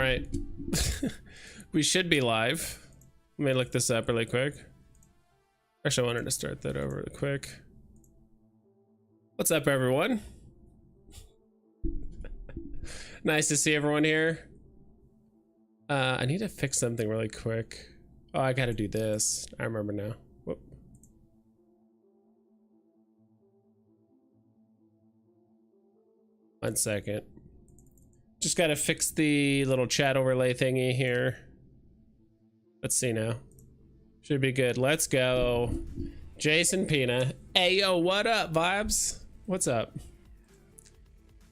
right. We should be live. Let me look this up really quick. Actually, I wanted to start that over really quick. What's up, everyone? Nice to see everyone here. I need to fix something really quick. Oh, I gotta do this. I remember now. Whoop. One second. Just gotta fix the little chat overlay thingy here. Let's see now. Should be good. Let's go. Jason Pina. Hey, yo, what up, vibes? What's up?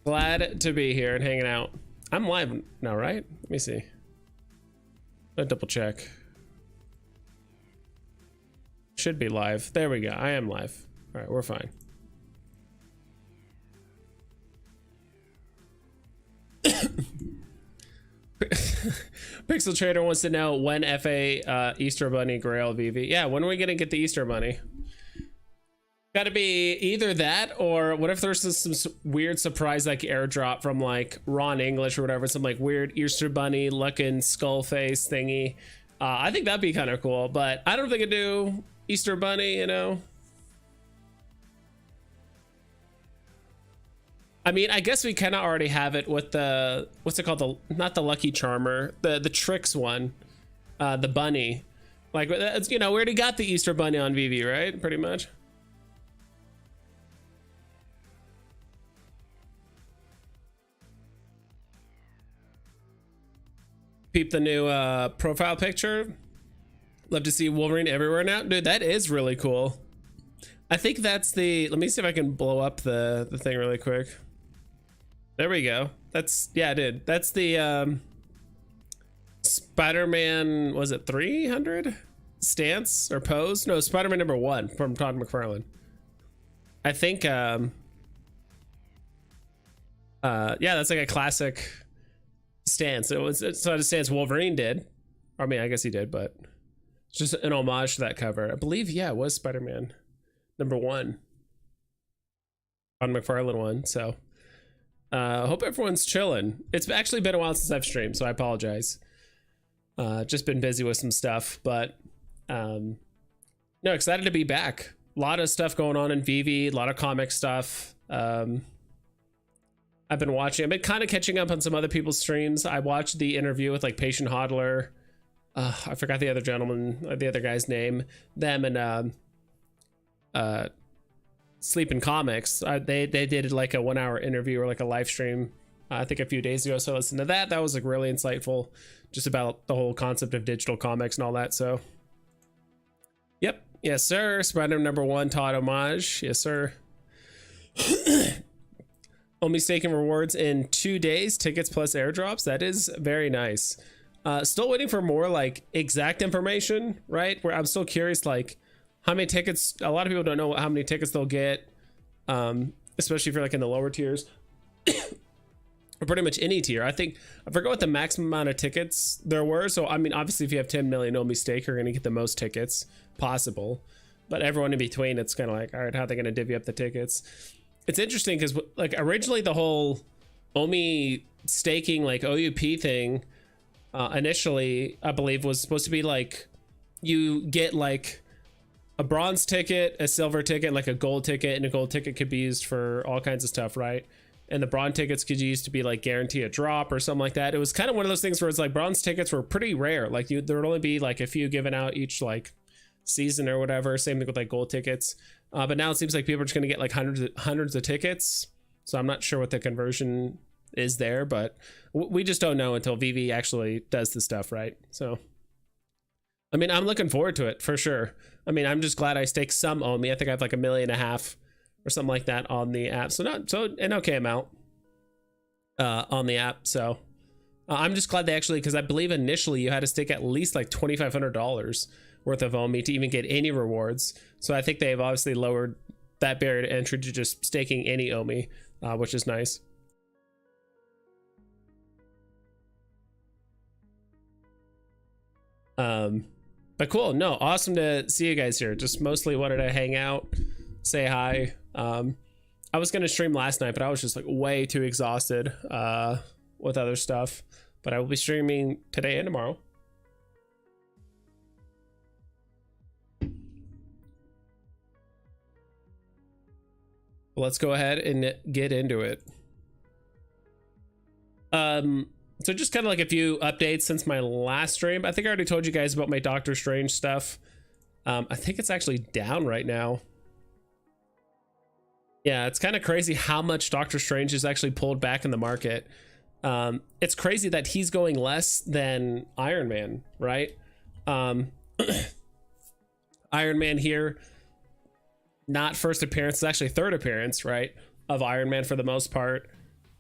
Glad to be here and hanging out. I'm live now, right? Let me see. I'll double check. Should be live. There we go. I am live. All right, we're fine. Pixel Trader wants to know when FA Easter Bunny Grail Veve. Yeah, when are we gonna get the Easter Bunny? Gotta be either that or what if there's some weird surprise like airdrop from like Ron English or whatever, some like weird Easter Bunny looking skull face thingy. I think that'd be kind of cool, but I don't think it'd do Easter Bunny, you know. I mean, I guess we kind of already have it with the, what's it called? The, not the Lucky Charmer, the Tricks one, the bunny. Like, you know, we already got the Easter Bunny on Veve, right? Pretty much. Peep the new profile picture. Love to see Wolverine everywhere now. Dude, that is really cool. I think that's the, let me see if I can blow up the thing really quick. There we go. That's, yeah, I did. That's the Spider-Man, was it 300 stance or pose? No, Spider-Man #1 from Todd McFarlane. I think yeah, that's like a classic stance. It's not a stance Wolverine did. I mean, I guess he did, but it's just an homage to that cover. I believe, yeah, it was Spider-Man #1 on McFarlane one. So hope everyone's chilling. It's actually been a while since I've streamed, so I apologize. Just been busy with some stuff, but no, excited to be back. A lot of stuff going on in Veve, a lot of comic stuff. I've been watching. I've been kind of catching up on some other people's streams. I watched the interview with like Patient Hodler. I forgot the other gentleman, the other guy's name. Them and Sleeping Comics. They did like a 1 hour interview or like a live stream. I think a few days ago. So I listened to that. That was like really insightful, just about the whole concept of digital comics and all that. So, yep, yes sir. Spider-Man #1 Todd homage. Yes sir. Only staking rewards in 2 days, tickets plus airdrops. That is very nice. Still waiting for more like exact information, right? Where I'm still curious, like how many tickets. A lot of people don't know how many tickets they'll get, especially if you're like in the lower tiers, or pretty much any tier. I think I forgot what the maximum amount of tickets there were. So I mean, obviously, if you have 10 million Omi stake, you're going to get the most tickets possible. But everyone in between, it's kind of like, all right, how are they going to divvy up the tickets? It's interesting because like originally the whole Omi staking like OUP thing initially I believe was supposed to be like you get like a bronze ticket, a silver ticket, like a gold ticket, and a gold ticket could be used for all kinds of stuff, right? And the bronze tickets could use to be like guarantee a drop or something like that. It was kind of one of those things where it's like bronze tickets were pretty rare. Like there would only be like a few given out each like season or whatever. Same thing with like gold tickets. But now it seems like people are just going to get like hundreds of tickets. So I'm not sure what the conversion is there, but we just don't know until Veve actually does the stuff, right? So, I mean, I'm looking forward to it for sure. I mean, I'm just glad I staked some Omi. I think I have like 1.5 million or something like that on the app. So an okay amount on the app. So I'm just glad they actually, because I believe initially you had to stake at least like $2,500 worth of Omi to even get any rewards. So I think they've obviously lowered that barrier to entry to just staking any Omi, which is nice. But cool. No, awesome to see you guys here. Just mostly wanted to hang out, say hi. I was gonna stream last night, but I was just like way too exhausted with other stuff. but I will be streaming today and tomorrow. Let's go ahead and get into it. So just kind of like a few updates since my last stream. I think I already told you guys about my Doctor Strange stuff. I think it's actually down right now. Yeah, it's kind of crazy how much Doctor Strange is actually pulled back in the market. It's crazy that he's going less than Iron Man, right? Iron Man here, not first appearance, it's actually third appearance, right, of Iron Man for the most part.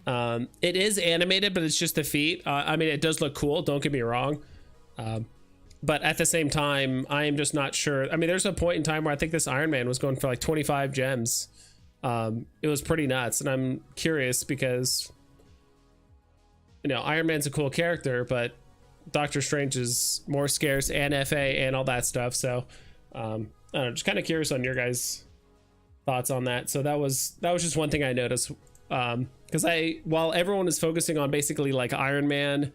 It is animated, but it's just a feat. I mean, it does look cool, don't get me wrong, but at the same time, I am just not sure. I mean, there's a point in time where I think this Iron Man was going for like 25 gems. It was pretty nuts, and I'm curious because, you know, Iron Man's a cool character, but Doctor Strange is more scarce and FA and all that stuff. So I don't know, just kind of curious on your guys' thoughts on that. So that was just one thing I noticed, because while everyone is focusing on basically like Iron Man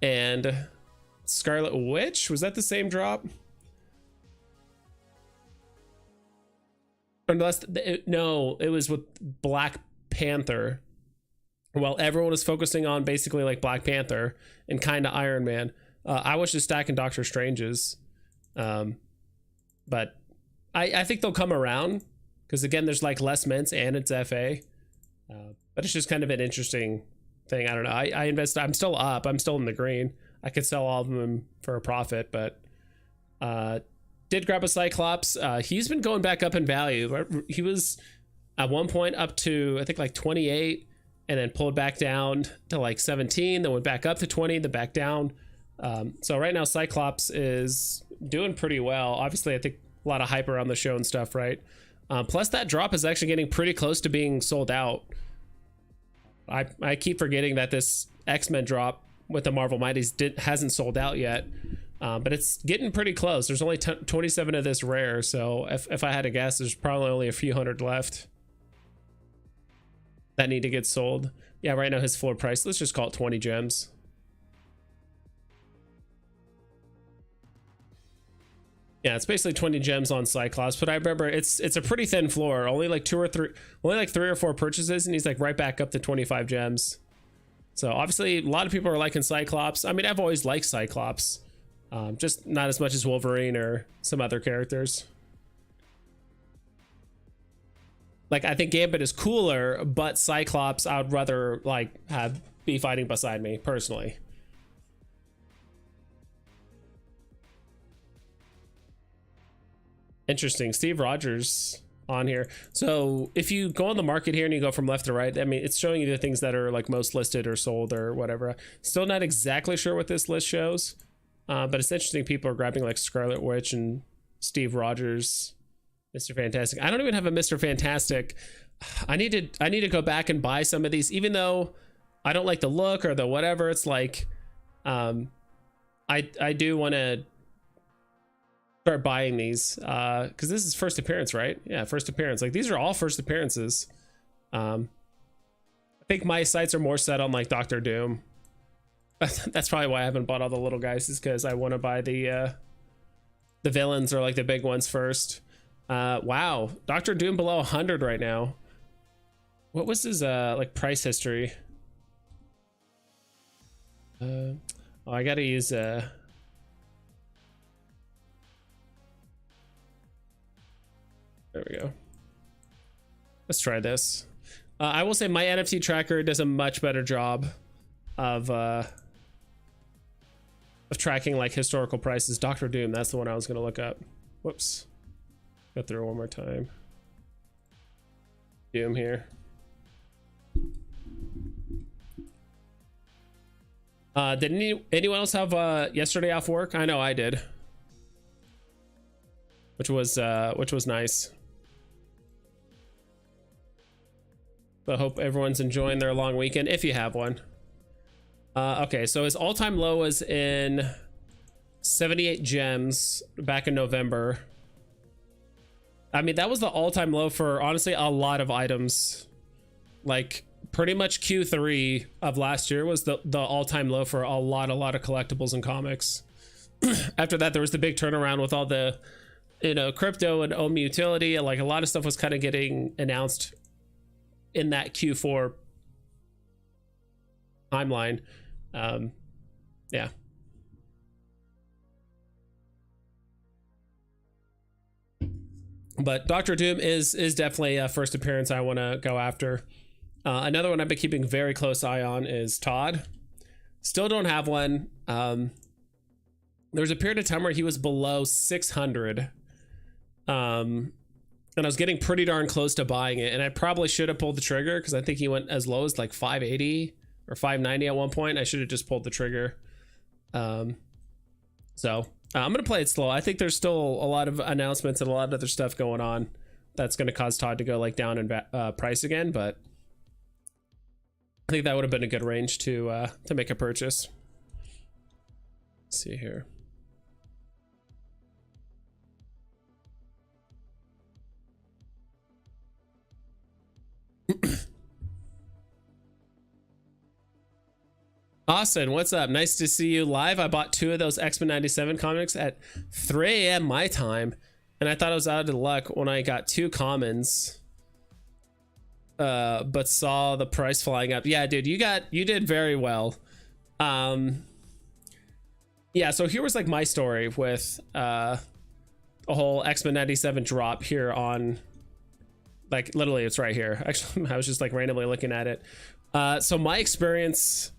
and Scarlet Witch, was that the same drop? Unless no, it was with Black Panther. While everyone was focusing on basically like Black Panther and kind of Iron Man, I was just stacking Doctor Strange's. But I think they'll come around because again, there's like less mints and it's FA. But it's just kind of an interesting thing. I don't know. I invested. I'm still up. I'm still in the green. I could sell all of them for a profit, but did grab a Cyclops. He's been going back up in value. He was at one point up to I think like 28, and then pulled back down to like 17, then went back up to 20, then back down. So right now Cyclops is doing pretty well. Obviously, I think a lot of hype around the show and stuff, right? Plus that drop is actually getting pretty close to being sold out. I keep forgetting that this X-Men drop with the Marvel Mighties hasn't sold out yet. But it's getting pretty close. There's only 27 of this rare, so if I had to guess, there's probably only a few hundred left that need to get sold. Yeah, right now his floor price, let's just call it 20 gems. Yeah, it's basically 20 gems on Cyclops, but I remember it's a pretty thin floor. Only like 3 or 4 purchases, and he's like right back up to 25 gems. So obviously, a lot of people are liking Cyclops. I mean, I've always liked Cyclops. Just not as much as Wolverine or some other characters. Like, I think Gambit is cooler, but Cyclops I would rather like be fighting beside me personally. Interesting. Steve Rogers on here. So if you go on the market here and you go from left to right, I mean, it's showing you the things that are like most listed or sold or whatever. Still not exactly sure what this list shows. But it's interesting people are grabbing like Scarlet Witch and Steve Rogers, Mr. Fantastic. I don't even have a Mr. Fantastic. I need to go back and buy some of these, even though I don't like the look or the whatever. It's like I do want to start buying these because this is first appearance, right? Yeah, first appearance. Like these are all first appearances. I think my sights are more set on like Doctor Doom. That's probably why I haven't bought all the little guys, is because I want to buy the villains or like the big ones first. Wow, Doctor Doom below 100 right now. What was his like price history? Oh, I gotta use there we go. Let's try this. I will say my NFT tracker does a much better job of tracking like historical prices. Doctor Doom, that's the one I was gonna look up. Whoops. Go through it one more time. Doom here. Did anyone else have yesterday off work? I know I did. Which was nice. So I hope everyone's enjoying their long weekend if you have one. Okay, so his all-time low was in 78 gems back in November. I mean, that was the all-time low for honestly a lot of items. Like pretty much Q3 of last year was the all-time low for a lot of collectibles and comics. After that, there was the big turnaround with all the, crypto and ohm utility, and like a lot of stuff was kind of getting announced in that Q4 timeline. Yeah. But Doctor Doom is definitely a first appearance I want to go after. Another one I've been keeping very close eye on is Todd. Still don't have one. There was a period of time where he was below 600. And I was getting pretty darn close to buying it. And I probably should have pulled the trigger because I think he went as low as like 580 or 590 at one point. I should have just pulled the trigger. I'm going to play it slow. I think there's still a lot of announcements and a lot of other stuff going on that's going to cause Todd to go like down in price again. But I think that would have been a good range to make a purchase. Let's see here. Austin, what's up? Nice to see you live. I bought 2 of those X-Men 97 comics at 3 a.m. my time, and I thought I was out of luck when I got 2 commons, but saw the price flying up. Yeah, dude, you did very well. Yeah, so here was like my story with a whole X-Men 97 drop here on, like, literally it's right here. Actually, I was just like randomly looking at it. So my experience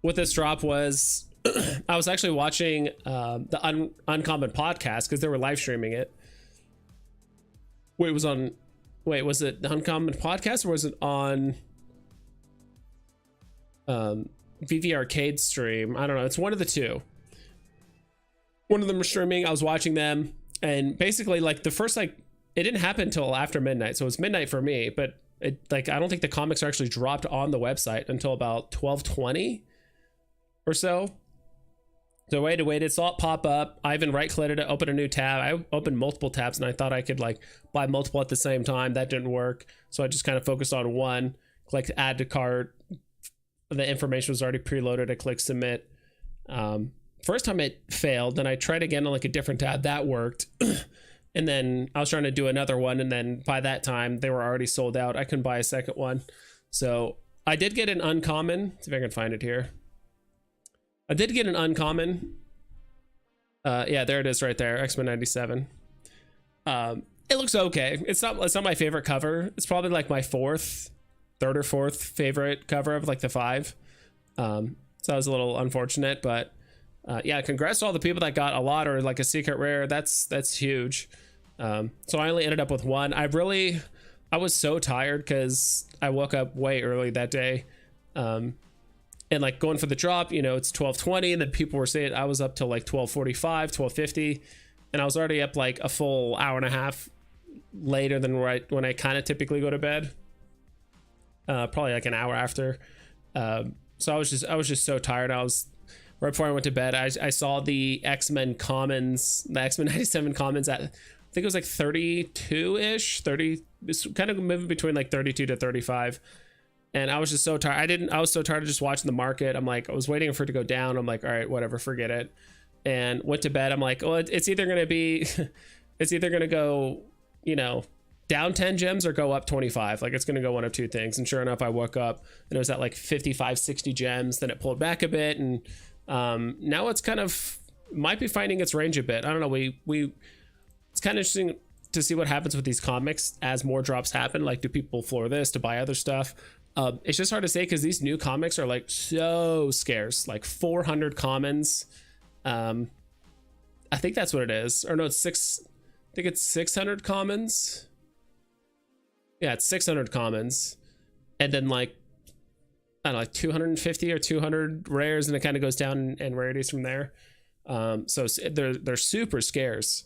with this drop was I was actually watching the Uncommon podcast because they were live streaming it. Was it the Uncommon podcast or was it on VV Arcade stream? I don't know. It's one of the two. One of them was streaming. I was watching them, and basically like the first, like, it didn't happen until after midnight. So it was midnight for me, but it, like, I don't think the comics are actually dropped on the website until about 12:20 or so. So I waited, saw it pop up. I even right-clicked it, opened a new tab. I opened multiple tabs, and I thought I could like buy multiple at the same time. That didn't work. So I just kind of focused on one, clicked add to cart. The information was already preloaded. I clicked submit. First time it failed. Then I tried again on like a different tab. That worked. And then I was trying to do another one. And then by that time, they were already sold out. I couldn't buy a second one. So I did get an uncommon. Let's see if I can find it here. I did get an uncommon. Yeah, there it is right there. X-Men 97. It looks okay. It's not my favorite cover. It's probably like my third or fourth favorite cover of like the 5. So that was a little unfortunate, but yeah, congrats to all the people that got a lot or like a secret rare. That's huge. So I only ended up with one. I was so tired because I woke up way early that day. And like going for the drop, it's 12:20, and then people were saying I was up till like 12:45, 12:50, and I was already up like a full hour and a half later than when I kind of typically go to bed. Probably like an hour after. So I was just so tired. I was right before I went to bed. I saw the X-Men commons, the X-Men 97 commons at, I think it was like 32-ish, 30. It's kind of moving between like 32 to 35. And I was just so tired. I was so tired of just watching the market. I'm like, I was waiting for it to go down. I'm like, all right, whatever, forget it. And went to bed. I'm like, well, it's either going to go, down 10 gems or go up 25. Like, it's going to go one of two things. And sure enough, I woke up and it was at like 55, 60 gems. Then it pulled back a bit. And now it's kind of, might be finding its range a bit. I don't know. It's kind of interesting to see what happens with these comics as more drops happen. Like, do people floor this to buy other stuff? It's just hard to say because these new comics are like so scarce, like 400 commons. I think that's what it is. Or no, I think it's 600 commons. Yeah, it's 600 commons. And then like, I don't know, like 250 or 200 rares, and it kind of goes down in rarities from there. So they're super scarce.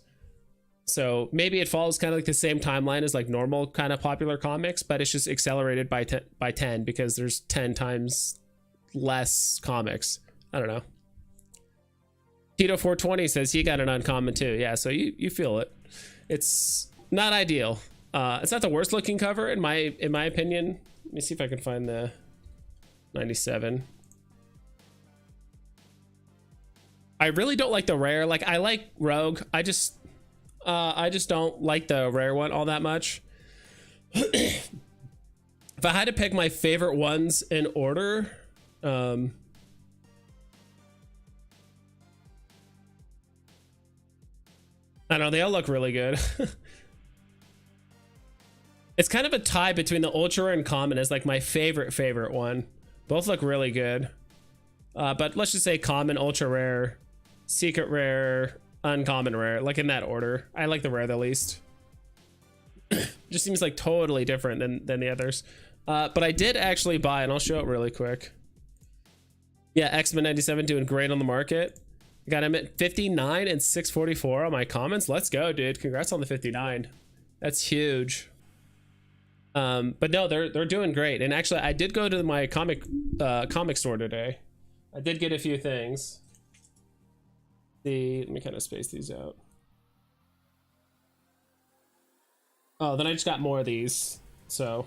So maybe it follows kind of like the same timeline as like normal kind of popular comics, but it's just accelerated by 10 because there's 10 times less comics. I don't know. Tito 420 says he got an uncommon too. Yeah, so you feel it. It's not ideal. It's not the worst looking cover in my opinion. Let me see if I can find the 97. I really don't like the rare. Like, I like Rogue. I just don't like the rare one all that much. If I had to pick my favorite ones in order, I don't know, they all look really good. It's kind of a tie between the ultra rare and common as like my favorite one. Both look really good. But let's just say common, ultra rare, secret rare, uncommon rare, like in that order. I like the rare the least. Just seems like totally different than the others. But I did actually buy, and I'll show it really quick. Yeah, X-Men 97 doing great on the market. Got him at 59 and 644 on my comments. Let's go, dude. Congrats on the 59. That's huge. But no, they're doing great. And actually, I did go to my comic store today. I did get a few things. Let me kind of space these out. Oh, then I just got more of these. So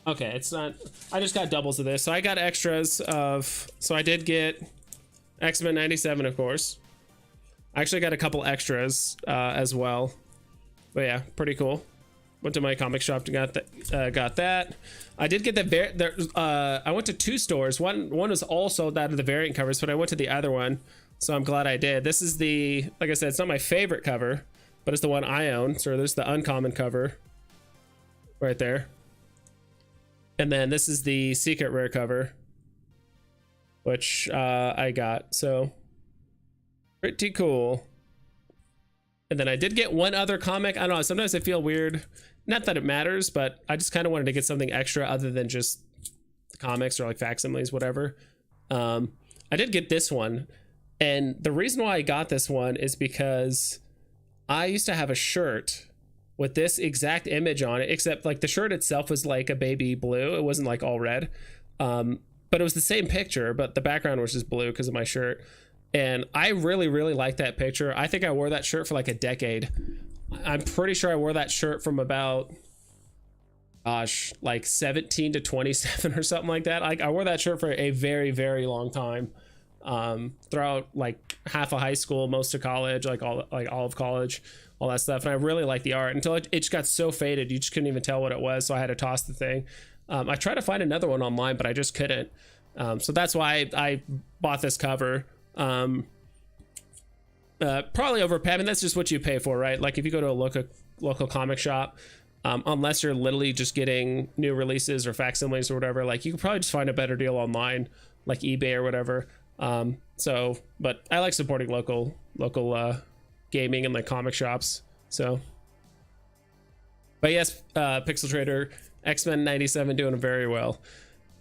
okay, it's not, I just got doubles of this. So I got extras of, so I did get X-Men 97, of course. I actually got a couple extras as well. But yeah, pretty cool. Went to my comic shop and got that. I did get I went to two stores. One was all sold out of the variant covers, but I went to the other one, so I'm glad I did. This is the, like I said, it's not my favorite cover, but it's the one I own. So there's the uncommon cover right there. And then this is the secret rare cover, which I got. So pretty cool. And then I did get one other comic. I don't know, sometimes I feel weird. Not that it matters, but I just kind of wanted to get something extra other than just the comics or like facsimiles, whatever. I did get this one. And the reason why I got this one is because I used to have a shirt with this exact image on it, except like the shirt itself was like a baby blue. It wasn't like all red. But it was the same picture, but the background was just blue because of my shirt. And I really, really like that picture. I think I wore that shirt for like a decade. I'm pretty sure I wore that shirt from about, gosh, like 17 to 27 or something like that. I wore that shirt for a very, very long time. Throughout like half of high school, most of college, like all of college, all that stuff. And I really like the art until it just got so faded. You just couldn't even tell what it was. So I had to toss the thing. I tried to find another one online, but I just couldn't. So that's why I bought this cover. Probably overpay. I mean, that's just what you pay for, right? Like if you go to a local comic shop, unless you're literally just getting new releases or facsimiles or whatever, like you could probably just find a better deal online, like eBay or whatever. So, but I like supporting local gaming and like comic shops. So, but yes, Pixel Trader, X-Men 97 doing very well.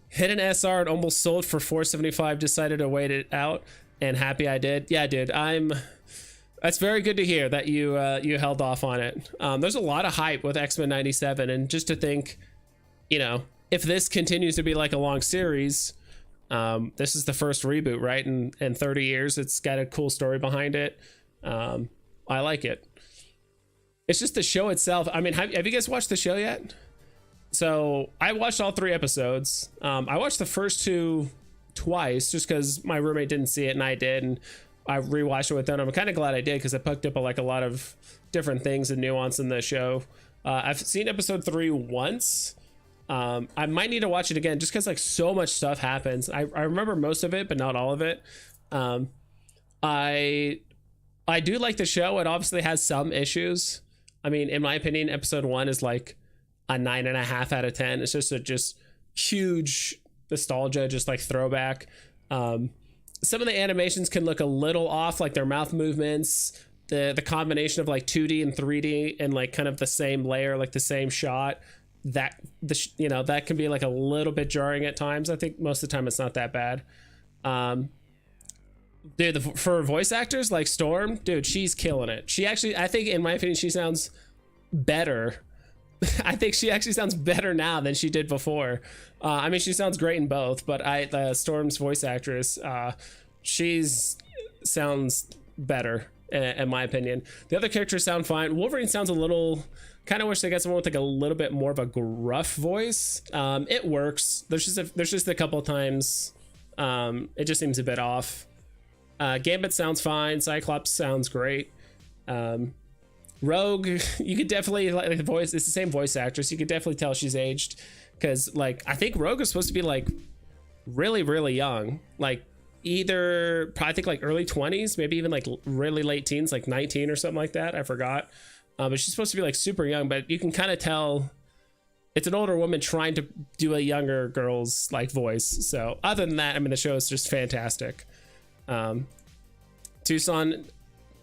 Hit an SR and almost sold for 475. Decided to wait it out, and happy I did. Yeah, dude, that's very good to hear that you held off on it. There's a lot of hype with X-Men 97, and just to think, you know, if this continues to be like a long series, this is the first reboot, right? In 30 years, it's got a cool story behind it. I like it. It's just the show itself. I mean, have you guys watched the show yet? So I watched all 3 episodes. I watched the first 2 twice just because my roommate didn't see it and I did, and I rewatched it with them. I'm kind of glad I did because I picked up like a lot of different things and nuance in the show. I've seen episode 3 once. I might need to watch it again just because like so much stuff happens. I remember most of it, but not all of it. I do like the show. It obviously has some issues. I mean, in my opinion, episode 1 is like a 9.5 out of 10. It's just a huge nostalgia, just like throwback. Some of the animations can look a little off, like their mouth movements, the combination of like 2D and 3D and like kind of the same layer, like the same shot. That that can be like a little bit jarring at times. I think most of the time it's not that bad. Dude, for voice actors like Storm, dude, she's killing it. She actually, I think in my opinion, she sounds better. I think she actually sounds better now than she did before. I mean, she sounds great in both, but Storm's voice actress, she's sounds better in my opinion. The other characters sound fine. Wolverine sounds a little Kind of wish they got someone with like a little bit more of a gruff voice. It works. There's just a couple of times it just seems a bit off. Gambit sounds fine. Cyclops sounds great. Rogue, you could definitely like the voice. It's the same voice actress. You could definitely tell she's aged, because like I think Rogue is supposed to be like really really young, like either I think like early 20s, maybe even like really late teens, like 19 or something like that. I forgot. But she's supposed to be like super young, but you can kind of tell it's an older woman trying to do a younger girl's like voice. So other than that, I mean, the show is just fantastic. Tucson,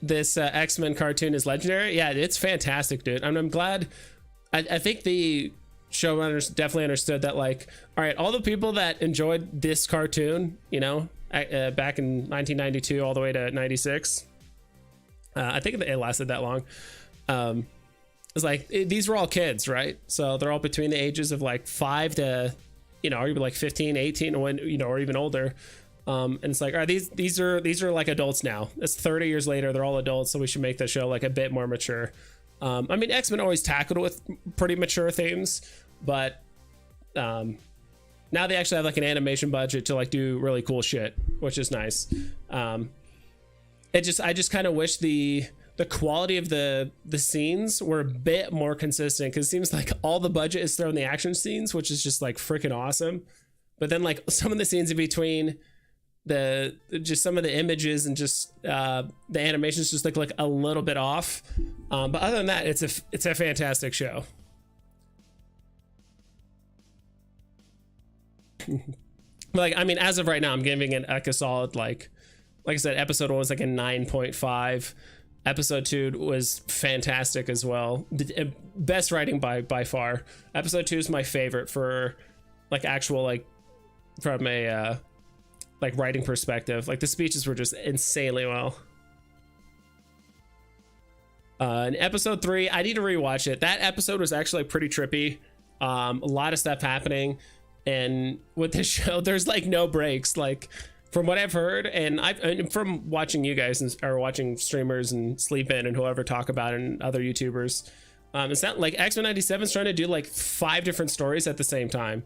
this X-Men cartoon is legendary. Yeah, it's fantastic, dude. I'm glad. I think the showrunners definitely understood that, like, all right, all the people that enjoyed this cartoon, you know, back in 1992 all the way to 96, I think it lasted that long. It's like these were all kids, right? So they're all between the ages of like 5 to, you know, or even like 15, 18, when, you know, or even older. And it's like, all right, these are like adults now. It's 30 years later, they're all adults, so we should make the show like a bit more mature. I mean, X-Men always tackled with pretty mature themes, but now they actually have like an animation budget to like do really cool shit, which is nice. I just kind of wish the quality of the scenes were a bit more consistent, because it seems like all the budget is thrown in the action scenes, which is just like freaking awesome. But then like some of the scenes in between, just some of the images and just the animations just look like a little bit off. But other than that, it's a fantastic show. Like, I mean, as of right now, I'm giving it like a solid, like I said, episode 1 was like a 9.5. Episode 2 was fantastic as well. Best writing by far. Episode 2 is my favorite for like actual, like, from a like writing perspective. Like the speeches were just insanely well. In episode 3, I need to rewatch it. That episode was actually pretty trippy. A lot of stuff happening, and with this show, there's like no breaks. Like, from what I've heard, and from watching you guys or watching streamers and Sleep In and whoever talk about it, and other YouTubers, it's not like X-Men 97 is trying to do like 5 different stories at the same time.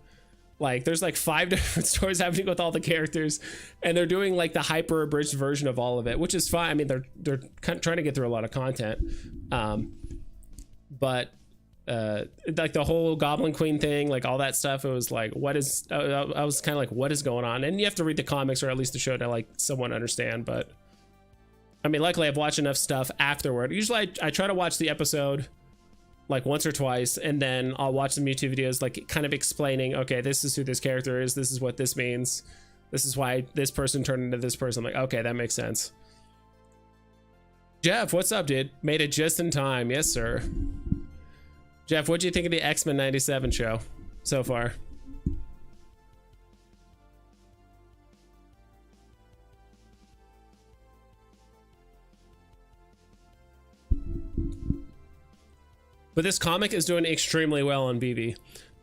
Like there's like 5 different stories happening with all the characters, and they're doing like the hyper abridged version of all of it, which is fine. I mean, they're kind of trying to get through a lot of content, but like the whole Goblin Queen thing, like all that stuff, it was like, what is, I was kind of like, what is going on? And you have to read the comics or at least the show to like somewhat understand. But I mean, luckily I've watched enough stuff afterward. Usually I try to watch the episode like once or twice, and then I'll watch some YouTube videos like kind of explaining, okay, this is who this character is, this is what this means, this is why this person turned into this person. I'm like, okay, that makes sense. Jeff, what's up, dude? Made it just in time. Yes, sir. Jeff, what do you think of the X-Men 97 show so far? But this comic is doing extremely well on Veve.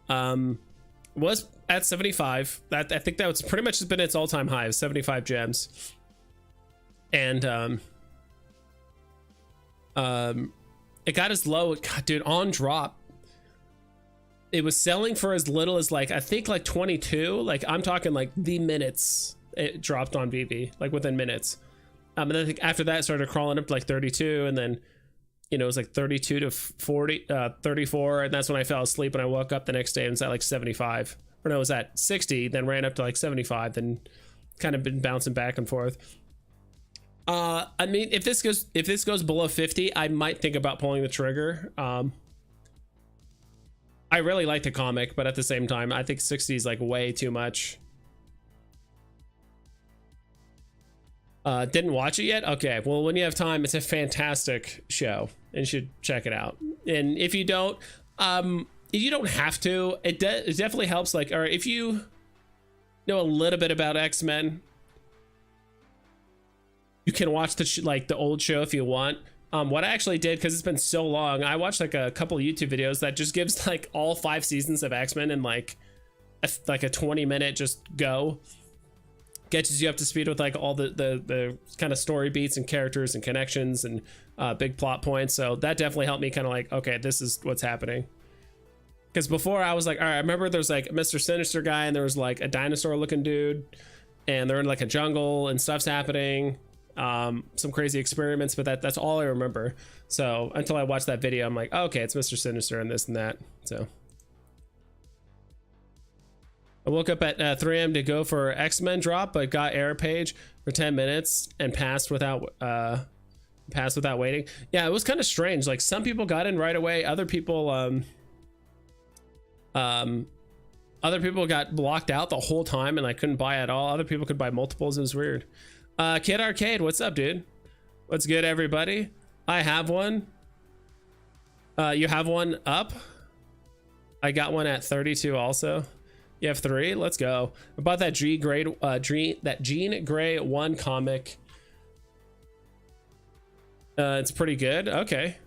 Was at 75. I think that was pretty much been its all-time high of 75 gems. And it got as low, God, dude, on drop, it was selling for as little as like, I think like 22. Like, I'm talking like the minutes it dropped on Veve, like within minutes. And then I think after that it started crawling up to like 32, and then, you know, it was like 32 to 40, 34, and that's when I fell asleep, and I woke up the next day and it was at like 75. Or no, it was at 60, then ran up to like 75, then kind of been bouncing back and forth. I mean, if this goes below 50, I might think about pulling the trigger. I really like the comic, but at the same time, I think 60 is like way too much. Didn't watch it yet? Okay, well, when you have time, it's a fantastic show and you should check it out. And if you don't have to, it definitely helps. Like, or if you know a little bit about X-Men, you can watch the old show if you want. What I actually did, because it's been so long, I watched like a couple of YouTube videos that just gives like all 5 seasons of X-Men in like a 20-minute just go. Gets you up to speed with like all the kind of story beats and characters and connections and big plot points. So that definitely helped me kind of like, okay, this is what's happening. Because before I was like, all right, I remember there's like a Mr. Sinister guy and there was like a dinosaur looking dude and they're in like a jungle and stuff's happening. Some crazy experiments, but that's all I remember. So until I watched that video, I'm like, oh, okay, it's Mr. Sinister and this and that. So I woke up at 3 a.m. to go for X-Men drop, but got error page for 10 minutes and passed without waiting. Yeah, it was kind of strange. Like some people got in right away. Other people got blocked out the whole time and I couldn't buy at all. Other people could buy multiples. It was weird. Kid Arcade, what's up, dude? What's good, everybody? I have one. You have one up? I got one at 32 also. You have 3? Let's go. I bought that Jean Grey 1 comic. It's pretty good. Okay.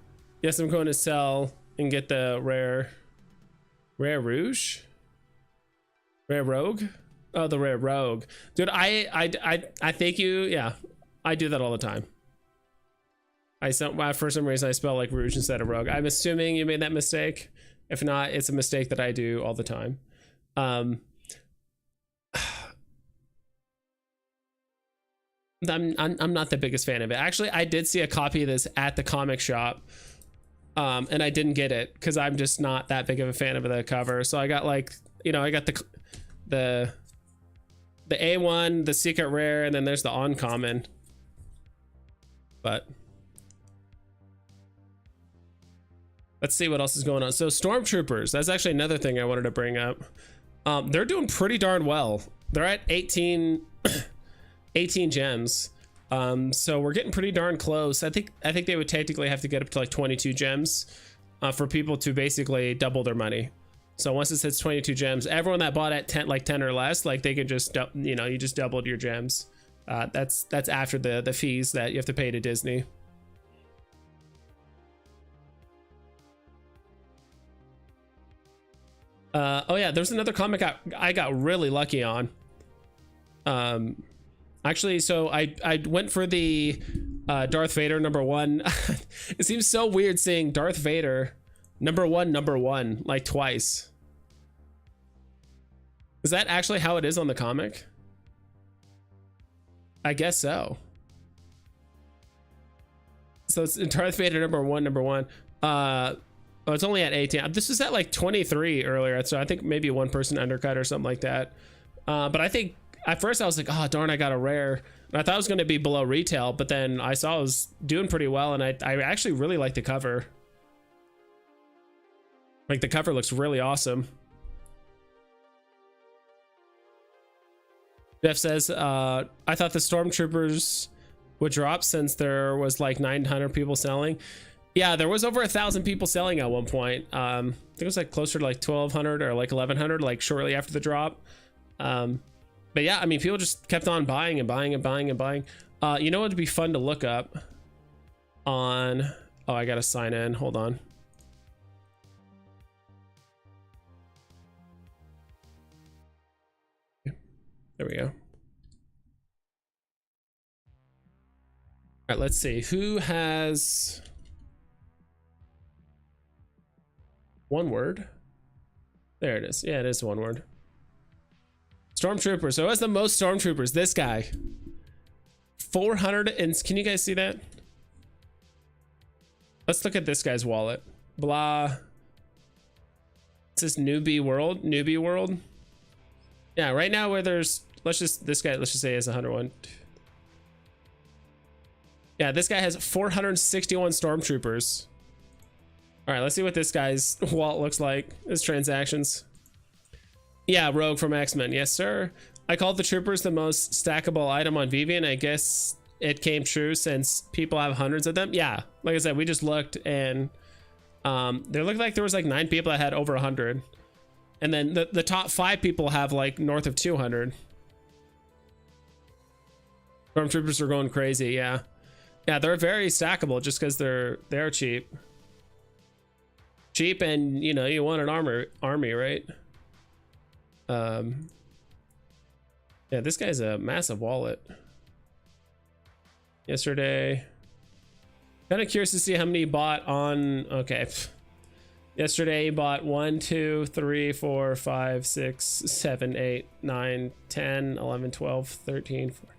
Yes, I'm going to sell and get the rare Rouge? Rare Rogue? Oh, the Rare Rogue. Dude, I thank you. Yeah, I do that all the time. For some reason I spell like Rouge instead of Rogue. I'm assuming you made that mistake. If not, it's a mistake that I do all the time. I'm not the biggest fan of it. Actually, I did see a copy of this at the comic shop. And I didn't get it because I'm just not that big of a fan of the cover. So I got like, you know, I got the A1, the secret rare, and then there's the uncommon. But let's see what else is going on. So Stormtroopers, that's actually another thing I wanted to bring up. They're doing pretty darn well. They're at 18 gems. So we're getting pretty darn close. I think they would technically have to get up to like 22 gems for people to basically double their money. So once it hits 22 gems, everyone that bought at 10 or less, like they could just, you know, you just doubled your gems. That's after the fees that you have to pay to Disney. Oh yeah, there's another comic I got really lucky on. Actually, so I went for the Darth Vader #1. It seems so weird seeing Darth Vader #1 like twice. Is that actually how it is on the comic? I guess so. So it's Darth Vader #1. Oh, it's only at 18. This was at like 23 earlier, so I think maybe one person undercut or something like that. But I think at first I was like, oh darn, I got a rare. And I thought it was going to be below retail, but then I saw it was doing pretty well, and I actually really like the cover. Like the cover looks really awesome. Jeff says, I thought the Stormtroopers would drop since there was like 900 people selling. Yeah, there was over 1,000 people selling at one point. I think it was like closer to like 1,200 or like 1,100, like shortly after the drop. But yeah, I mean, people just kept on buying and buying and buying and buying. You know what would be fun to look up on? Oh, I gotta sign in. Hold on. There we go. All right, let's see. Who has one word? There it is. Yeah, it is one word. Stormtroopers. So who has the most Stormtroopers? This guy. 400 and can you guys see that? Let's look at this guy's wallet. Blah. It says newbie world. Newbie world. Yeah, right now where there's let's just say has 101. Yeah, this guy has 461 Stormtroopers. All right, let's see what this guy's wallet looks like. His transactions. Yeah, Rogue from X-Men. Yes, sir. I called the troopers the most stackable item on Veve, and I guess it came true since people have hundreds of them. Yeah, like I said, we just looked, and there looked like there was like 9 people that had over 100, and then the top 5 people have like north of 200. Stormtroopers are going crazy. Yeah, they're very stackable just because they're cheap. And you know, you want an army, right? Yeah, this guy's a massive wallet. Yesterday Kind of curious to see how many he bought on. Okay. Yesterday he bought 1, 2, 3, 4, 5, 6, 7, 8, 9, 10, 11, 12, 13, 14.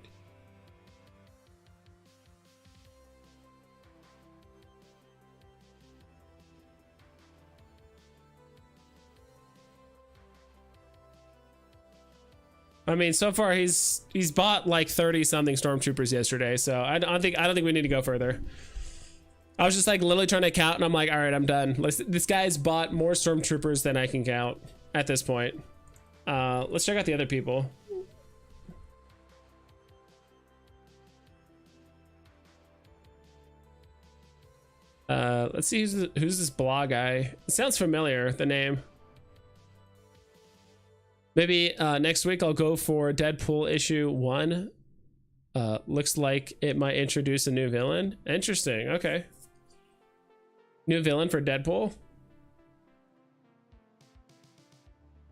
I mean, so far he's bought like 30 something stormtroopers yesterday, so I don't think we need to go further. I was just like literally trying to count, and I'm like, all right, I'm done. This guy's bought more stormtroopers than I can count at this point. Let's check out the other people. Let's see who's this blah guy. It sounds familiar, the name. Maybe next week I'll go for Deadpool issue 1. Looks like it might introduce a new villain. Interesting. Okay. New villain for Deadpool.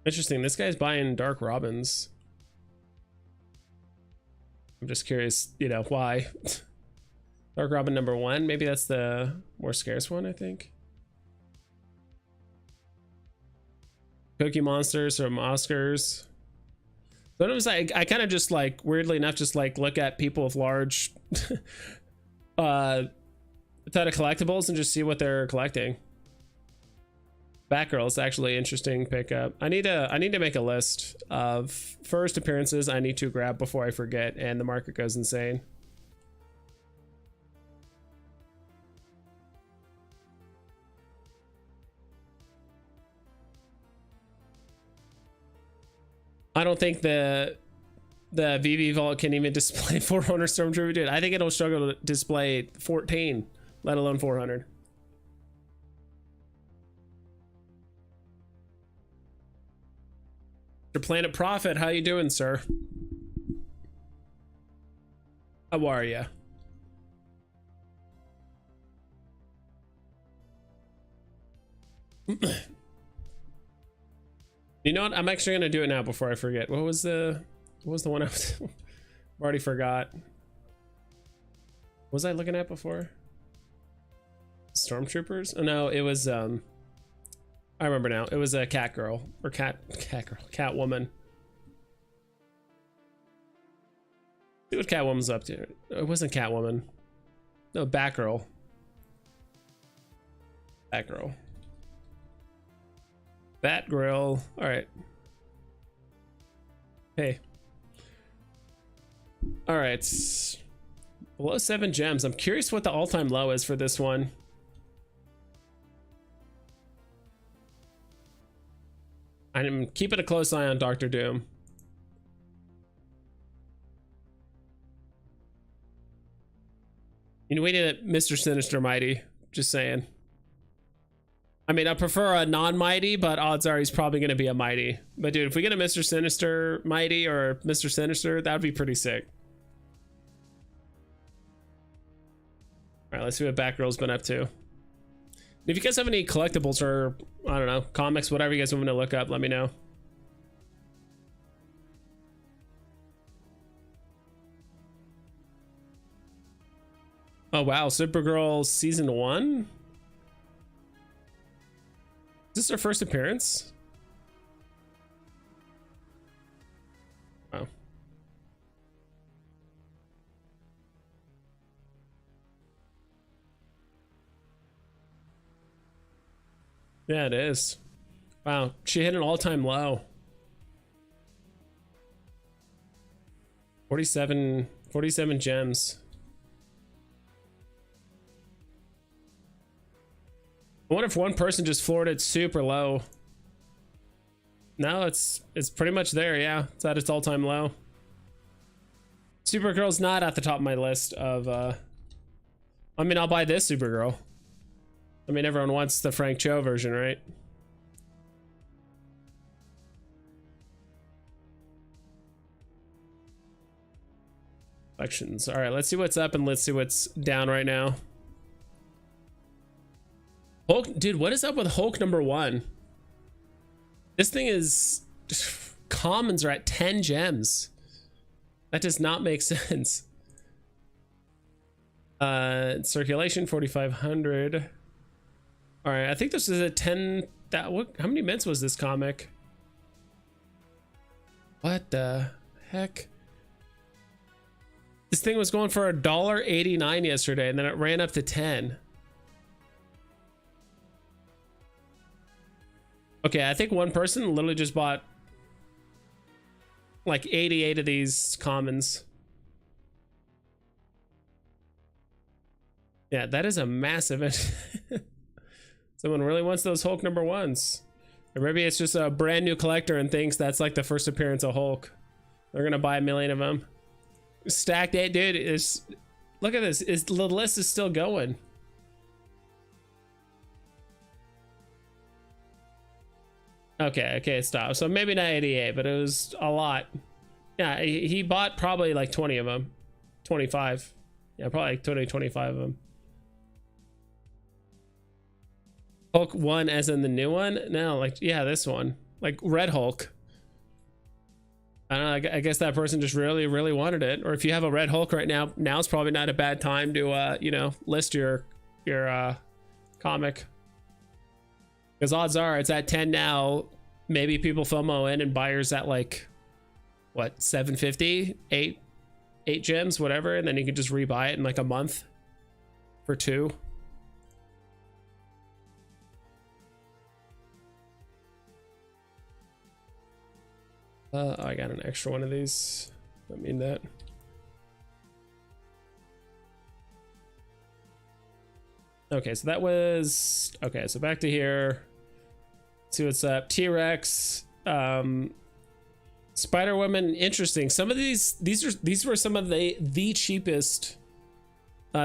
Interesting. This guy's buying Dark Robins. I'm just curious, you know, why. Dark Robin number 1. Maybe that's the more scarce one, I think. Cookie Monsters from Oscars. Sometimes I kind of just like, weirdly enough, just like look at people with large set of collectibles and just see what they're collecting. Batgirl is actually interesting pickup. I need to make a list of first appearances I need to grab before I forget and the market goes insane. I don't think the Veve vault can even display 400 Stormtrooper. Dude, I think it'll struggle to display 14, let alone 400. Mr. Planet Prophet, how you doing, sir? How are ya? You know what? I'm actually gonna do it now before I forget. What was the one I was already forgot? What was I looking at before? Stormtroopers? Oh no, it was I remember now. It was a cat girl or cat woman. See what Catwoman's up to. It wasn't Catwoman. No, Batgirl. Batgirl. Batgirl. All right. Hey. All right. Below 7 gems. I'm curious what the all-time low is for this one. I'm keeping a close eye on Doctor Doom. You know, we need a Mr. Sinister Mighty. Just saying. I mean, I prefer a non-mighty, but odds are he's probably going to be a mighty. But dude, if we get a Mr. Sinister mighty or Mr. Sinister, that would be pretty sick. All right, let's see what Batgirl's been up to. If you guys have any collectibles or, I don't know, comics, whatever you guys want me to look up, let me know. Oh, wow. Supergirl season 1? Is this her first appearance? Oh. Yeah, it is. Wow, she hit an all-time low. 47 gems. I wonder if one person just floored it super low. No, it's pretty much there. Yeah, it's at its all-time low. Supergirl's not at the top of my list of I mean, I'll buy this Supergirl. I mean, everyone wants the Frank Cho version, right? Collections. All right, let's see what's up and let's see what's down right now. Hulk, dude, what is up with Hulk number 1? This thing is commons are at 10 gems. That does not make sense. Circulation 4,500. All right, I think this is a 10. That what? How many minutes was this comic? What the heck? This thing was going for $1.89 yesterday, and then it ran up to 10. Okay, I think one person literally just bought like 88 of these commons. Yeah, that is a massive. Someone really wants those Hulk #1s. Or maybe it's just a brand new collector and thinks that's like the first appearance of Hulk. They're gonna buy 1,000,000 of them. Stacked 8, dude. Is look at this. The list is still going. Okay, stop. So maybe not 88, but it was a lot. Yeah, he bought probably like 20 of them. 25. Yeah, probably like 20, 25 of them. Hulk 1 as in the new one? No, like, yeah, this one. Like Red Hulk. I don't know, I guess that person just really, really wanted it. Or if you have a Red Hulk right now, now's probably not a bad time to, you know, list your comic. Because odds are it's at 10 now. Maybe people FOMO in and buyers at like, what, 750? 8 gems, whatever. And then you can just rebuy it in like a month for 2. I got an extra one of these. I mean that. Okay, so that was okay. So back to here. Let's see what's up. T-Rex, Spider-Woman. Interesting. Some of these were some of the cheapest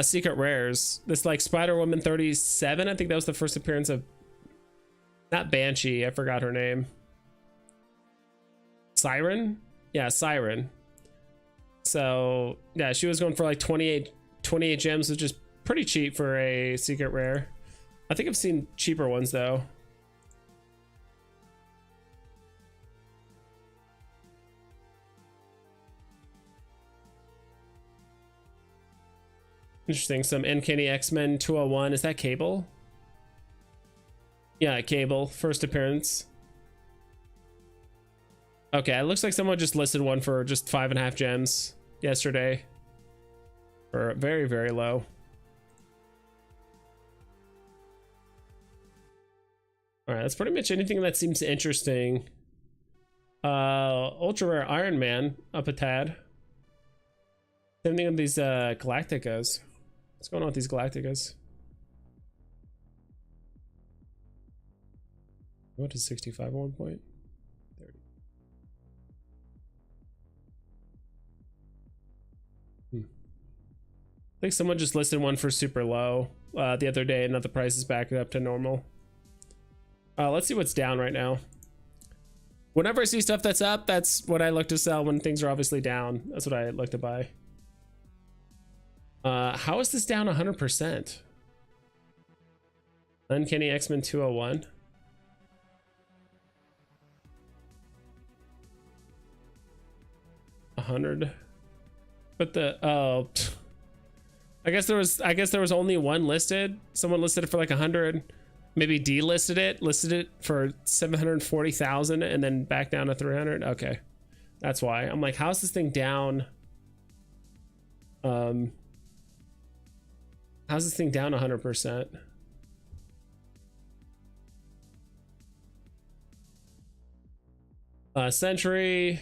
secret rares. This like Spider-Woman 37. I think that was the first appearance of not Banshee. I forgot her name. Siren? Yeah, Siren. So yeah, she was going for like 28 gems, which is pretty cheap for a secret rare. I think I've seen cheaper ones though. Interesting. Some Uncanny X-Men 201. Is that Cable? Yeah, Cable. First appearance. Okay, it looks like someone just listed one for just 5.5 gems yesterday. For very, very low. Alright, that's pretty much anything that seems interesting. Ultra rare Iron Man up a tad. Same thing with these Galacticas. What's going on with these Galacticas? What is 65 at one point? 30. I think someone just listed one for super low the other day, and now the price is back up to normal. Let's see what's down right now. Whenever I see stuff that's up, that's what I look to sell. When things are obviously down, that's what I look to buy. How is this down 100%? Uncanny X-Men 201. 100. But the I guess there was only one listed. Someone listed it for like 100. Maybe delisted it, listed it for 740,000 and then back down to 300. Okay. That's why. I'm like, how's this thing down? How's this thing down 100%? Century.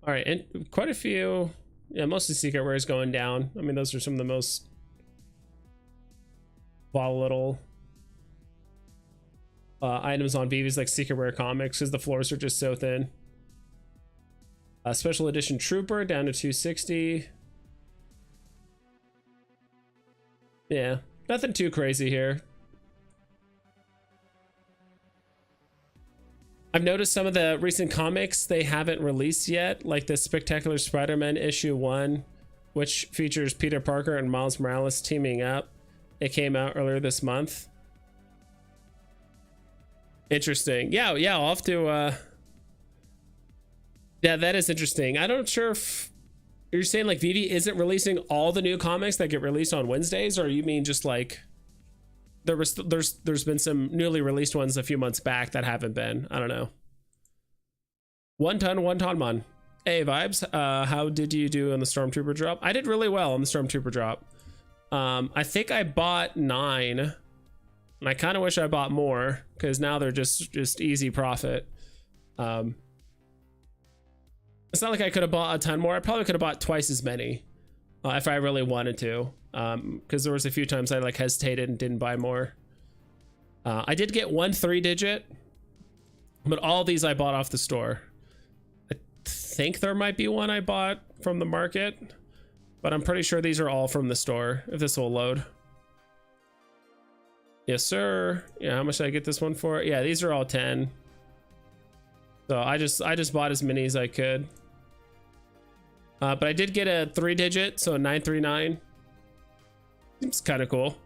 All right, and quite a few. Yeah, mostly secret rares going down. I mean, those are some of the most volatile items on Veve's, like secret rare comics, because the floors are just so thin. Special edition Trooper down to 260. Yeah, nothing too crazy here. I've noticed some of the recent comics they haven't released yet, like the Spectacular Spider-Man issue 1, which features Peter Parker and Miles Morales teaming up. It came out earlier this month. Interesting. Yeah, I'll have to yeah, that is interesting. I'm not sure if You're saying like Veve isn't releasing all the new comics that get released on Wednesdays, or you mean just like there's been some newly released ones a few months back that haven't been? I don't know. One ton man. Hey vibes, how did you do on the Stormtrooper drop? I did really well on the Stormtrooper drop. I think I bought 9, and I kind of wish I bought more because now they're just easy profit. It's not like I could have bought a ton more. I probably could have bought twice as many if I really wanted to, because there was a few times I like hesitated and didn't buy more. I did get 1 3-digit, but all these I bought off the store. I think there might be one I bought from the market, but I'm pretty sure these are all from the store, if this will load. Yes sir. Yeah, how much did I get this one for? Yeah, these are all 10. So I just bought as many as I could. But I did get a 3-digit, so a 939. Seems kind of cool.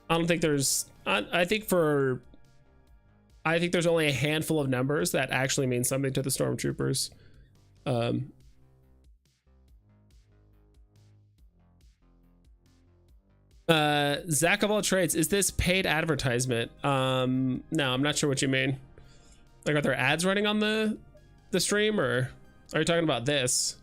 I don't think there's I think there's only a handful of numbers that actually mean something to the Stormtroopers. Zach of all trades, is this paid advertisement? No, I'm not sure what you mean. Like, are there ads running on the stream, or are you talking about this?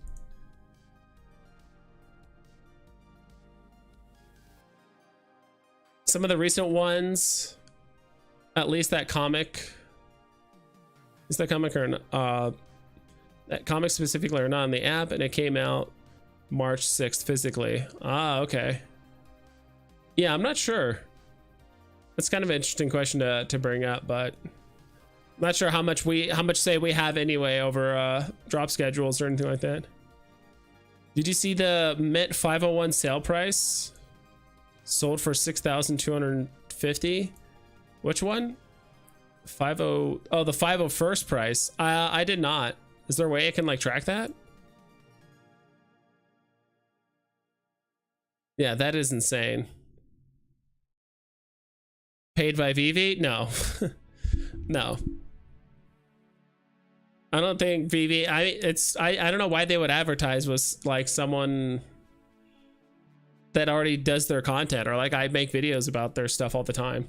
Some of the recent ones, at least that comic, is that comic or that comic specifically or not on the app, and it came out March 6th physically. Ah, okay. Yeah, I'm not sure. That's kind of an interesting question to bring up, but I'm not sure how much say we have anyway over drop schedules or anything like that. Did you see the Mint 501 sale price? Sold for 6,250. Which one? 50. Oh, the 501st price. I did not. Is there a way I can like track that? Yeah, that is insane. Paid by Veve? No. No. I don't think Veve, I don't know why they would advertise with like someone that already does their content, or like I make videos about their stuff all the time.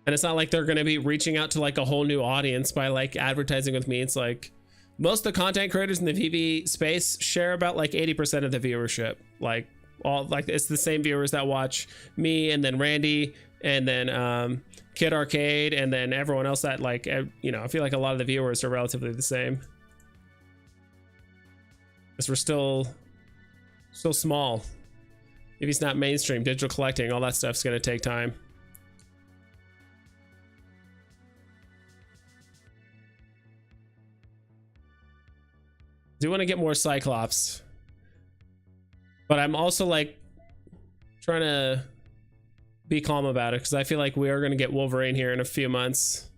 And it's not like they're going to be reaching out to like a whole new audience by like advertising with me. It's like most of the content creators in the Veve space share about like 80% of the viewership. Like all like it's the same viewers that watch me, and then Randy, and then Kid Arcade, and then everyone else that like, you know, I feel like a lot of the viewers are relatively the same. Because we're still small. If he's not mainstream, digital collecting, all that stuff's gonna take time. Do want to get more Cyclops, but I'm also like trying to be calm about it because I feel like we are going to get Wolverine here in a few months.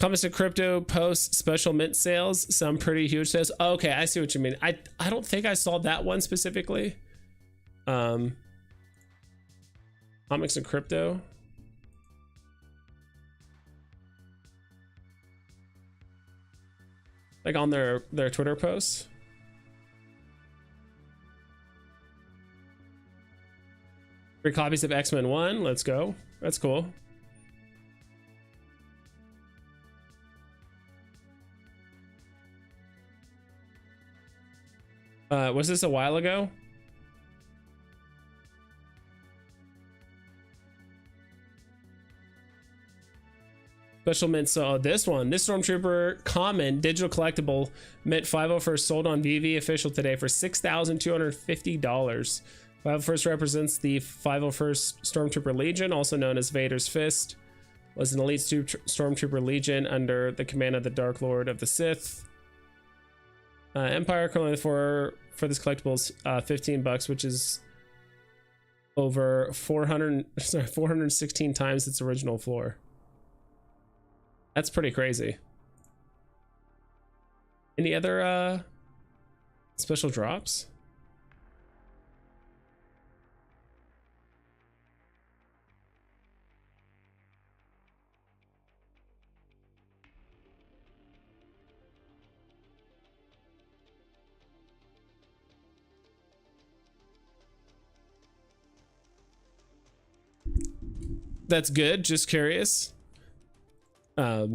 Comments to crypto post special mint sales, some pretty huge sales. Oh, okay, I see what you mean. I don't think I saw that one specifically. Comics and crypto. Like on their Twitter posts. Free copies of X-Men 1. Let's go. That's cool. Was this a while ago? Special mint. So this Stormtrooper common digital collectible mint 501st sold on Veve official today for $6,250. 501st represents the 501st Stormtrooper Legion, also known as Vader's Fist. Was an elite Stormtrooper Legion under the command of the Dark Lord of the Sith. Empire currently for this collectible is $15, which is over 416 times its original floor. That's pretty crazy. Any other special drops? that's good. Just curious. Yeah,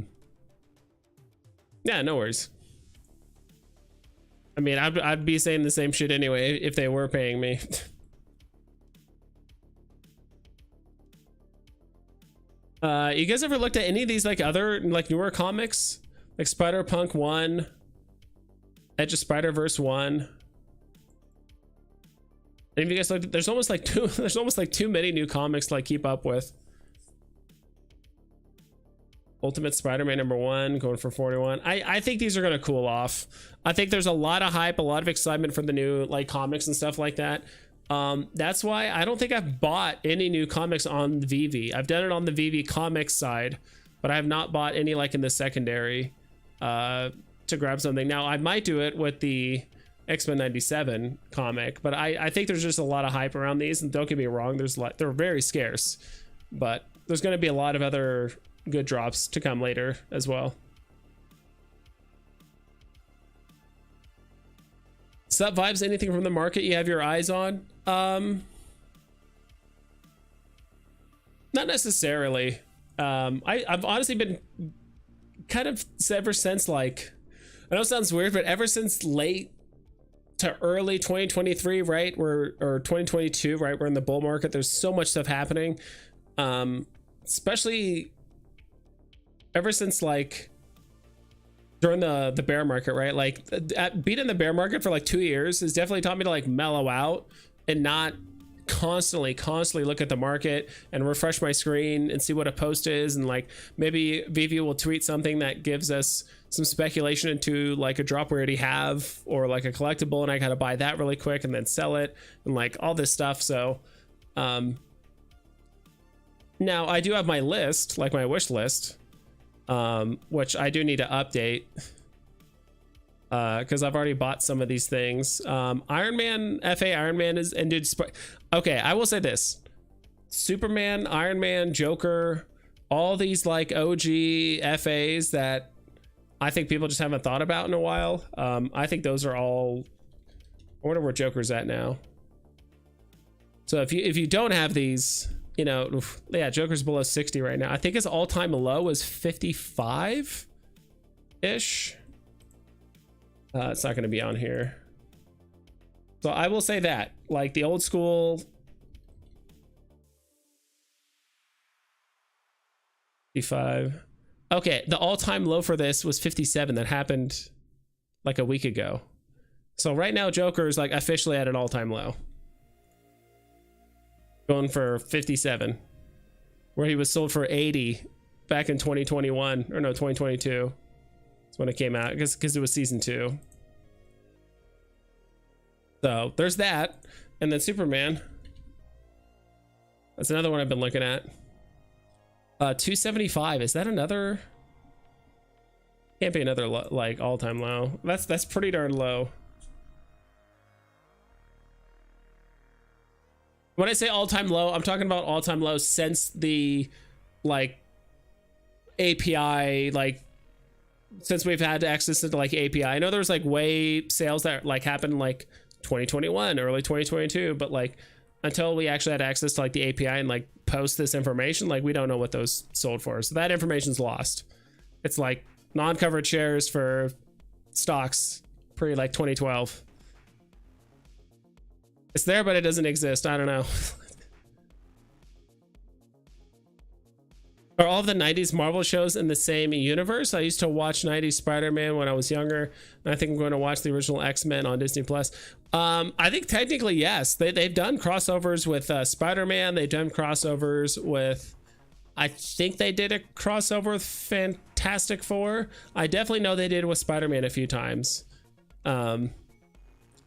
no worries. I mean, I'd be saying the same shit anyway if they were paying me. You guys ever looked at any of these like other like newer comics, like Spider-Punk 1, Edge of Spider-Verse 1? Any of you guys looked? There's almost like too many new comics to like keep up with. Ultimate Spider-Man #1 going for 41. I think these are going to cool off. I think there's a lot of hype, a lot of excitement for the new like comics and stuff like that. That's why I don't think I've bought any new comics on Veve. I've done it on the Veve comics side, but I have not bought any like in the secondary to grab something. Now I might do it with the X-Men 97 comic, but I think there's just a lot of hype around these, and don't get me wrong, they're very scarce, but there's going to be a lot of other good drops to come later as well. Sup vibes, anything from the market you have your eyes on? Not necessarily. I've honestly been kind of ever since, like, I know it sounds weird, but ever since late to early 2023, right? Or 2022, right? We're in the bull market. There's so much stuff happening. Especially ever since like during the bear market, right? Like being in the bear market for like 2 years has definitely taught me to like mellow out and not constantly look at the market and refresh my screen and see what a post is, and like maybe Veve will tweet something that gives us some speculation into like a drop we already have or like a collectible, and I gotta buy that really quick and then sell it and like all this stuff. So now I do have my list, like my wish list, which I do need to update because I've already bought some of these things. Iron Man, FA Iron Man is ended. Okay, I will say this: Superman, Iron Man, Joker, all these like OG FAs that I think people just haven't thought about in a while. I think those are all. I wonder where Joker's at now. So if you don't have these, you know, yeah, Joker's below 60 right now. I think his all-time low is 55 ish. It's not going to be on here. So I will say that, like the old school 55. Okay, the all-time low for this was 57. That happened like a week ago. So right now Joker is like officially at an all-time low. Going for 57, where he was sold for 80 back in 2021, or no, 2022. That's when it came out, because it was season 2. So there's that. And then Superman, that's another one I've been looking at. 275, is that another? Can't be another like all-time low. That's pretty darn low. When I say all-time low, I'm talking about all-time low since the like API, like since we've had access to like API. I know there's like way sales that like happened like 2021, early 2022, but like until we actually had access to like the API and like post this information, like we don't know what those sold for. So that information's lost. It's like non-covered shares for stocks pre like 2012. It's there, but it doesn't exist. I don't know. Are all of the 90s Marvel shows in the same universe? I used to watch 90s Spider-Man when I was younger, and I think I'm going to watch the original X-Men on Disney Plus. I think technically, yes. They've done crossovers with Spider-Man. They've done crossovers with... I think they did a crossover with Fantastic Four. I definitely know they did with Spider-Man a few times.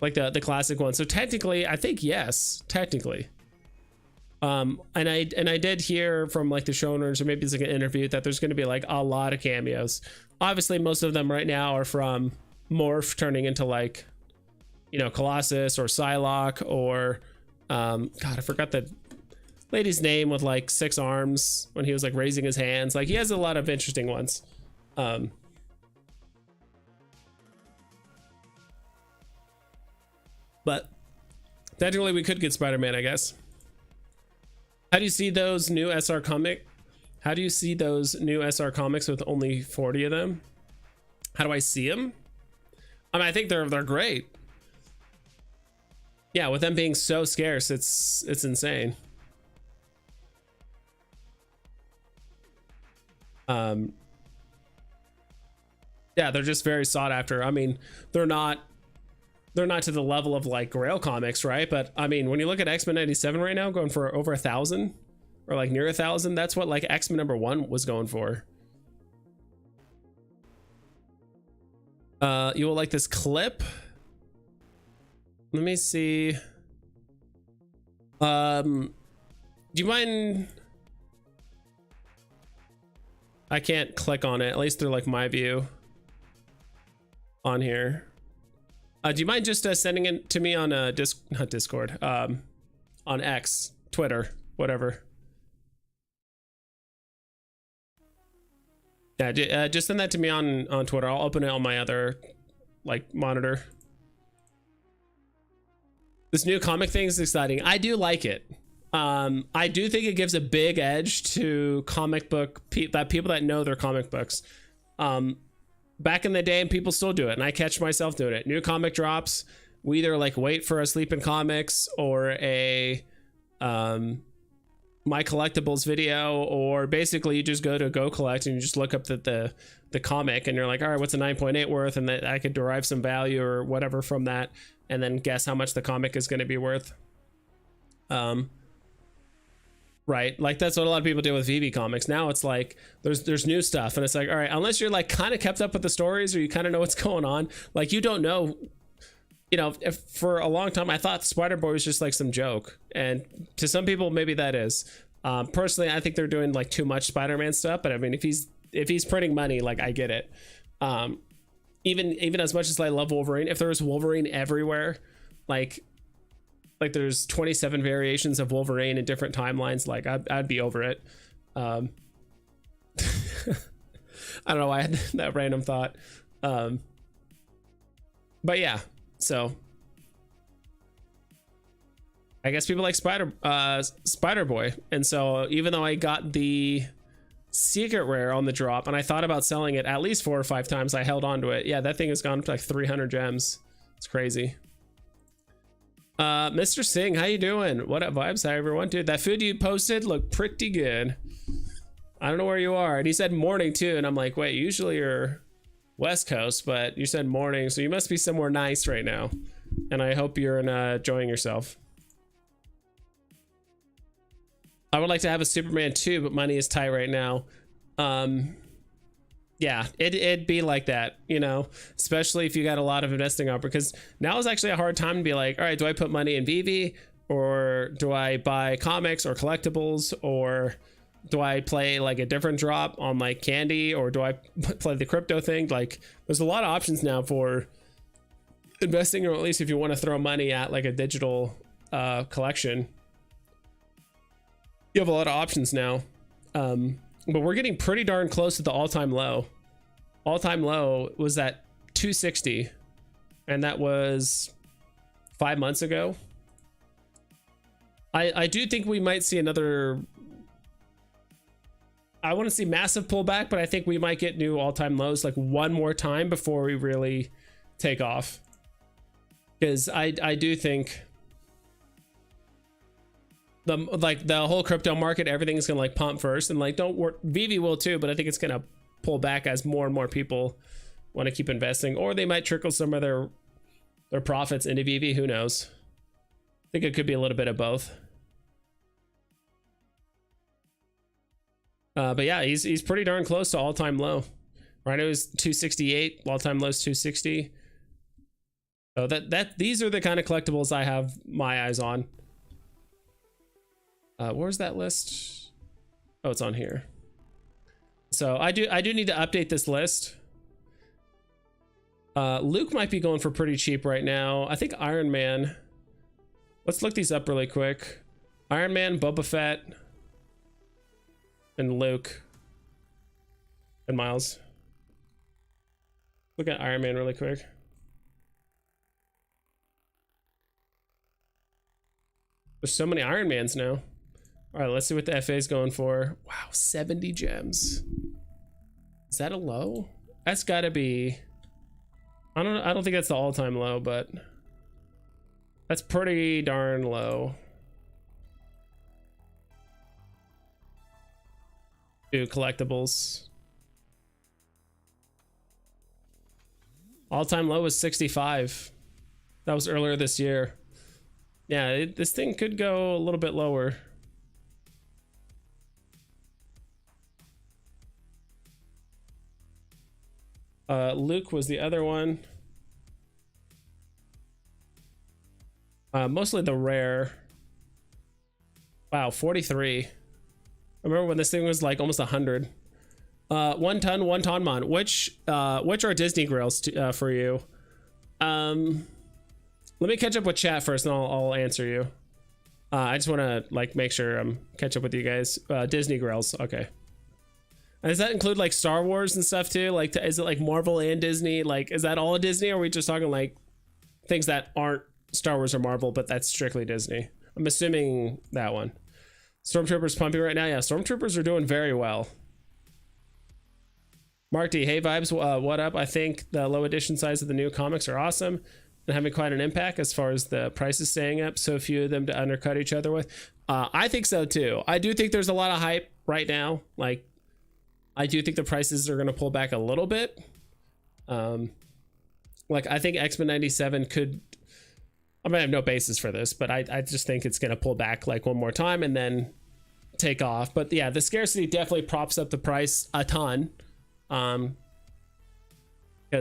Like the classic one. So technically, I think yes, technically. And I did hear from like the showrunners, or maybe it's like an interview, that there's going to be like a lot of cameos. Obviously, most of them right now are from Morph turning into like, you know, Colossus or Psylocke or God, I forgot the lady's name with like 6 arms when he was like raising his hands. Like he has a lot of interesting ones. But technically we could get Spider-Man, I guess. How do you see those new SR comic? How do you see those new SR comics with only 40 of them? How do I see them? I mean, I think they're great. Yeah, with them being so scarce, it's insane. Yeah, they're just very sought after. I mean, they're not to the level of like Grail comics, right? But I mean, when you look at X-Men 97 right now, going for over 1,000 or like near 1,000, that's what like X-Men #1 was going for. You will like this clip. Let me see. Do you mind? I can't click on it, at least through like my view on here. Do you mind just sending it to me on not Discord, on X, Twitter, whatever. Yeah, just send that to me on Twitter. I'll open it on my other like monitor. This new comic thing is exciting. I do like it. I do think it gives a big edge to comic book people that know their comic books. Back in the day, and people still do it, and I catch myself doing it. New comic drops, we either like wait for a Sleep in Comics or a My Collectibles video, or basically you just go collect and you just look up the comic and you're like, all right, what's a 9.8 worth, and that I could derive some value or whatever from that, and then guess how much the comic is going to be worth. Right, like that's what a lot of people do with Veve comics. Now it's like there's new stuff, and it's like, all right, unless you're like kind of kept up with the stories or you kind of know what's going on, like you don't know, you know. If for a long time I thought Spider-Boy was just like some joke, and to some people maybe that is. Personally, I think they're doing like too much Spider-Man stuff, but I mean, if he's printing money, like I get it. Even as much as I love Wolverine, if there was Wolverine everywhere, like there's 27 variations of Wolverine in different timelines, like I'd be over it. I don't know why I had that random thought. But yeah, so I guess people like Spider-Boy. And so even though I got the secret rare on the drop and I thought about selling it at least 4 or 5 times, I held on to it. Yeah, that thing has gone up to like 300 gems. It's crazy. Mr. Singh, how you doing? What up, vibes? Hi everyone. Dude, that food you posted looked pretty good. I don't know where you are. And he said morning too, and I'm like, wait, usually you're West Coast, but you said morning, so you must be somewhere nice right now. And I hope you're enjoying yourself. I would like to have a Superman 2, but money is tight right now. Yeah, it'd be like that, you know, especially if you got a lot of investing up, because now is actually a hard time to be like, all right, do I put money in Veve, or do I buy comics or collectibles, or do I play like a different drop on like Candy, or do I play the crypto thing? Like there's a lot of options now for investing, or at least if you want to throw money at like a digital collection, you have a lot of options now. But we're getting pretty darn close to the all-time low. All-time low was at 260, and that was 5 months ago. I do think we might see another, I want to see massive pullback, but I think we might get new all-time lows like one more time before we really take off. Because I do think the whole crypto market, everything's gonna like pump first, and like don't work, Veve will too, but I think it's gonna pull back as more and more people want to keep investing, or they might trickle some of their profits into Veve. Who knows? I think it could be a little bit of both. But yeah, he's pretty darn close to all-time low. Right, it was 268, all-time low is 260. So these are the kind of collectibles I have my eyes on. Where's that list? Oh, it's on here. So I do need to update this list. Luke might be going for pretty cheap right now. I think Iron Man. Let's look these up really quick. Iron Man, Boba Fett, and Luke, and Miles. Look at Iron Man really quick. There's so many Iron Mans now. All right, let's see what the FA is going for. Wow, 70 gems. Is that a low? That's got to be. I don't think that's the all-time low, but that's pretty darn low. Do collectibles. All-time low was 65. That was earlier this year. Yeah, this thing could go a little bit lower. Luke was the other one. Mostly the rare. Wow, 43. I remember when this thing was like almost 100. 1 ton, 1 Tonmon. Which are Disney Grails for you? Let me catch up with chat first, and I'll answer you. I just want to like make sure I'm catch up with you guys. Disney Grails, okay. And does that include like Star Wars and stuff too? Like, is it like Marvel and Disney? Like, is that all Disney? Or are we just talking like things that aren't Star Wars or Marvel, but that's strictly Disney? I'm assuming that one. Stormtroopers pumping right now. Yeah, Stormtroopers are doing very well. Mark D, hey vibes, what up? I think the low edition size of the new comics are awesome and having quite an impact as far as the prices staying up. So few of them to undercut each other with. I think so too. I do think there's a lot of hype right now. Like, I do think the prices are going to pull back a little bit. Like, I think X-Men 97 could, I mean, I have no basis for this, but I just think it's going to pull back like one more time and then take off. But yeah, the scarcity definitely props up the price a ton. Because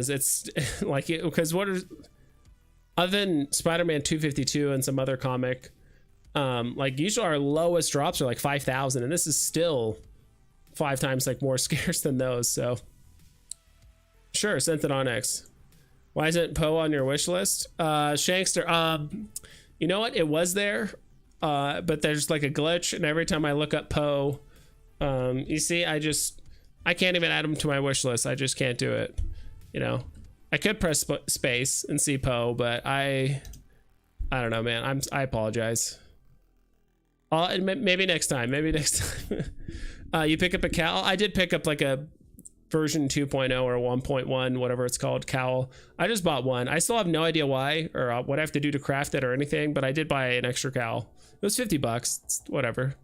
it's like, because what are, other than Spider-Man 252 and some other comic, like usually our lowest drops are like 5,000, and this is still 5 times like more scarce than those. So sure, sent it on X. Why isn't Poe on your wish list? Shankster, you know what, it was there, but there's like a glitch, and every time I look up Poe, you see, I can't even add him to my wish list. I just can't do it. You know, I could press space and see Poe, but I don't know, man. I apologize. Maybe next time. Maybe next time. You pick up a cowl. I did pick up like a version 2.0 or 1.1, whatever it's called, cowl. I just bought one. I still have no idea why or what I have to do to craft it or anything, but I did buy an extra cowl. It was $50. It's whatever.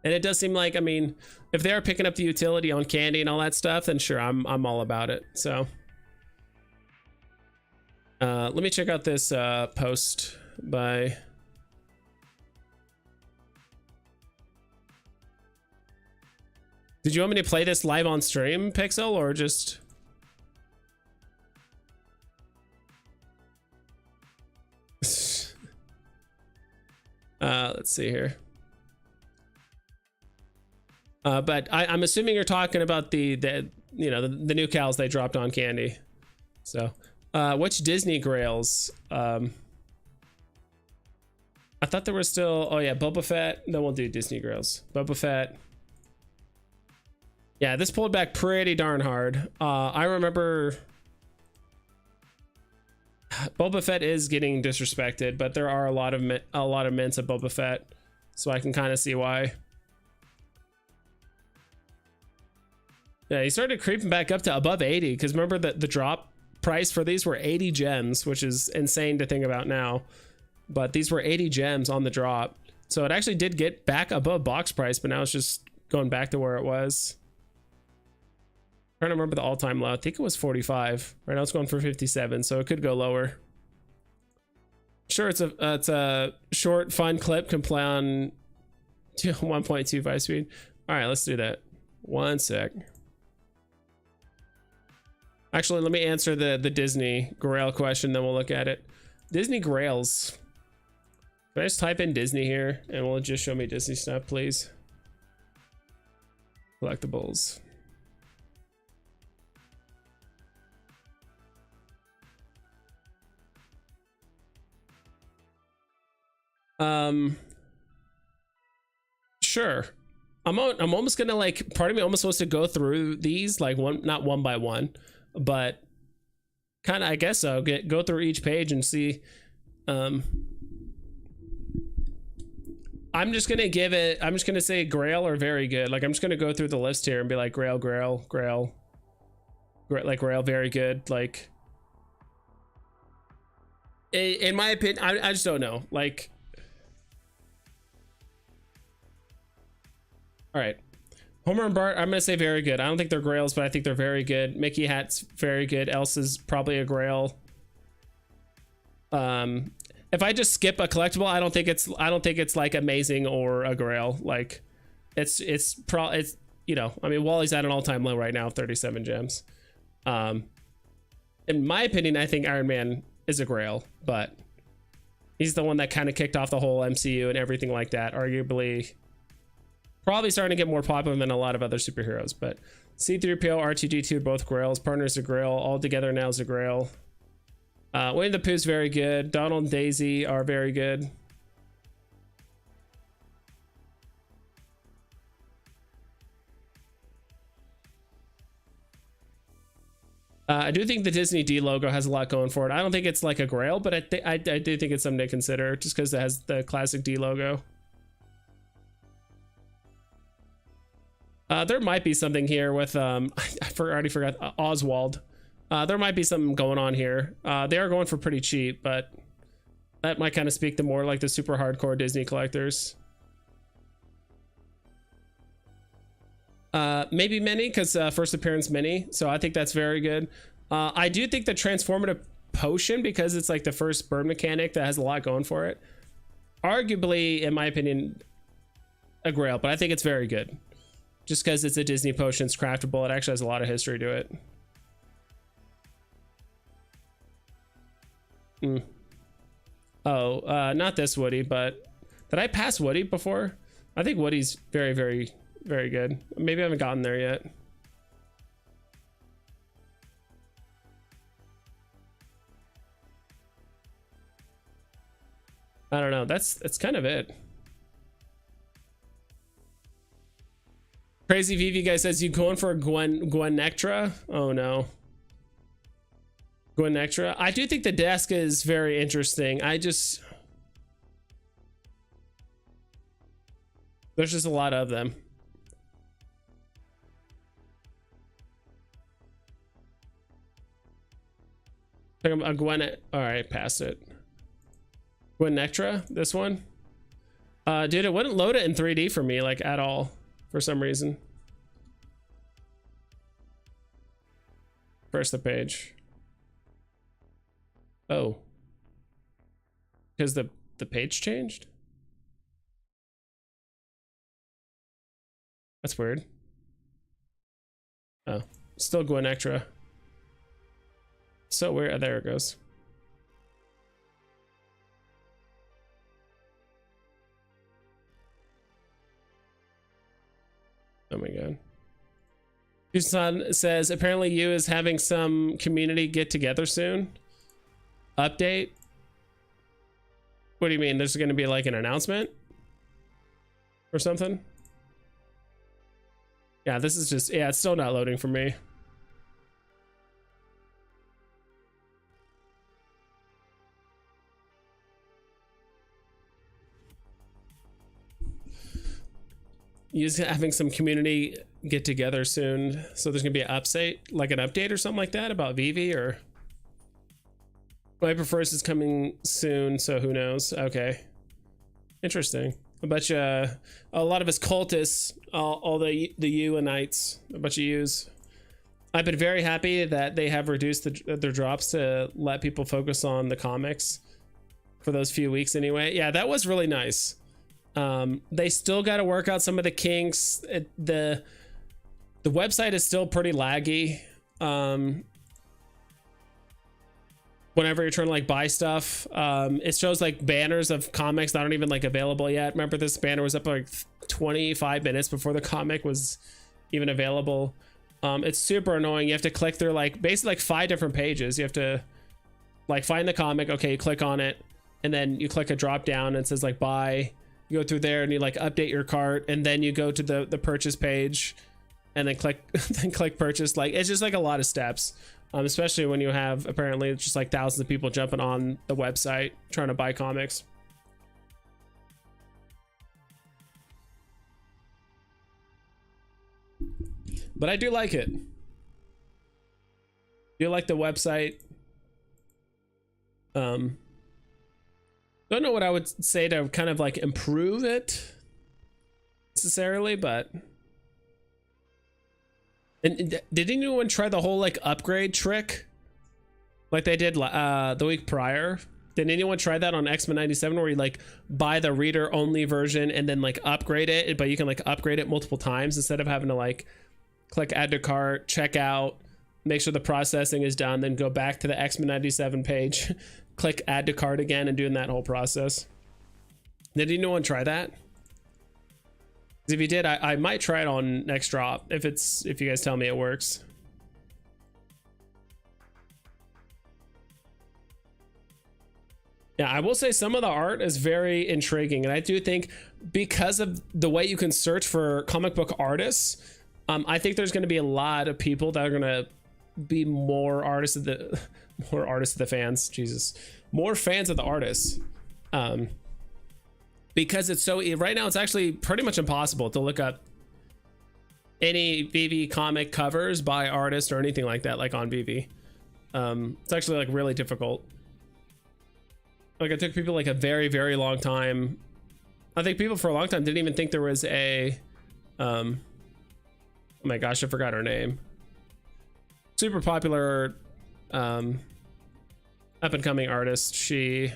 And it does seem like, I mean, if they're picking up the utility on candy and all that stuff, then sure, I'm all about it. So let me check out this post by Did you want me to play this live on stream, Pixel, or just let's see here. But I'm assuming you're talking about the you know, the new cows they dropped on candy. So which Disney Grails? I thought there were still, oh yeah, Boba Fett. Then we'll do Disney Grails. Boba Fett. Yeah, this pulled back pretty darn hard. I remember Boba Fett is getting disrespected, but there are a lot of mints of Boba Fett, so I can kind of see why. Yeah, he started creeping back up to above 80, because remember that the drop price for these were 80 gems, which is insane to think about now. But these were 80 gems on the drop. So it actually did get back above box price, but now it's just going back to where it was. I'm trying to remember the all-time low. I think it was 45. Right now it's going for 57, so it could go lower. Sure, it's a short, fun clip, can play on 1.25 speed. All right, let's do that. One sec. Actually, let me answer the Disney Grail question, then we'll look at it. Disney Grails. Can I just type in Disney here, and will it just show me Disney stuff, please? Collectibles. Sure. I'm almost gonna, like, part of me almost wants to go through these like not one by one, but kind of, I guess so, go through each page and see. I I'm just gonna give it. I'm just gonna say Grail or very good. Like I'm just gonna go through the list here and be like Grail, Grail, Grail, like Grail, very good. Like in my opinion, I just don't know. Like, all right, Homer and Bart, I'm gonna say very good. I don't think they're Grails, but I think they're very good. Mickey Hat's very good. Elsa's probably a Grail. If I just skip a collectible, I don't think it's like amazing or a Grail. Like it's you know, I mean, Wally's at an all-time low right now, 37 gems. In my opinion, I think Iron Man is a Grail, but he's the one that kind of kicked off the whole MCU and everything like that. Arguably probably starting to get more popular than a lot of other superheroes, but C-3PO, R2-D2, both Grails. Partner's a Grail. All together now is a Grail. Winnie the Pooh's very good. Donald and Daisy are very good. I do think the Disney D logo has a lot going for it. I don't think it's like a Grail, but I do think it's something to consider just because it has the classic D logo. There might be something here with I already forgot Oswald. There might be something going on here. They are going for pretty cheap, but that might kind of speak to more like the super hardcore Disney collectors. Maybe Mini, because first appearance Mini, so I think that's very good. I do think the transformative potion, because it's like the first bird mechanic that has a lot going for it, arguably in my opinion a Grail, but I think it's very good just because it's a Disney potion, it's craftable, it actually has a lot of history to it. Oh, not this Woody, but did I pass Woody before? I think Woody's very, very, very good. Maybe I haven't gotten there yet. I don't know. That's kind of it. Crazy Vivi guy says, you going for a Gwenectra? Oh no. Gwenectra. I do think the desk is very interesting. There's just a lot of them. A Gwen. All right, pass it. Gwenectra, this one. Dude, it wouldn't load it in 3D for me, like at all, for some reason. First the page. Oh, because the page changed. That's weird. Oh, still Gwenectra. So weird. Oh, there it goes. Oh my god. Tucson says apparently you is having some community get together soon. Update. What do you mean? There's going to be like an announcement or something? Yeah, this is just, yeah, it's still not loading for me. You're having some community get together soon, so there's gonna be an update, like an update or something like that about Veve, or Viper First is coming soon, so who knows? Okay, interesting. I bet you a lot of his cultists, all the Uanites, a bunch of U's. I've been very happy that they have reduced their drops to let people focus on the comics for those few weeks anyway. Yeah, that was really nice. They still got to work out some of the kinks. The website is still pretty laggy. Whenever you're trying to like buy stuff, it shows like banners of comics that aren't even like available yet. Remember, this banner was up like 25 minutes before the comic was even available. It's super annoying. You have to click through like basically like 5 different pages. You have to like find the comic. Okay, you click on it, and then you click a drop down and it says like buy. You go through there and you like update your cart, and then you go to the purchase page and then click purchase. Like, it's just like a lot of steps, especially when you have apparently just like thousands of people jumping on the website trying to buy comics. but I do like it. Do like the website. Don't know what I would say to kind of like improve it necessarily, but and did anyone try the whole like upgrade trick like they did the week prior? Did anyone try that on X-Men 97 where you like buy the reader only version and then like upgrade it, but you can like upgrade it multiple times instead of having to like click add to cart, check out, make sure the processing is done, then go back to the X-Men 97 page, click add to cart again, and doing that whole process? Did anyone try that? If you did, I might try it on next drop if you guys tell me it works. Yeah, I will say some of the art is very intriguing, and I do think because of the way you can search for comic book artists, I think there's going to be a lot of people that are going to be more artists of the fans. Jesus, more fans of the artists, because it's so right now. It's actually pretty much impossible to look up any Veve comic covers by artist or anything like that, like on Veve. It's actually like really difficult. Like it took people like a very, very long time. I think people for a long time didn't even think there was a, oh my gosh, I forgot her name. Super popular, up and coming artist. I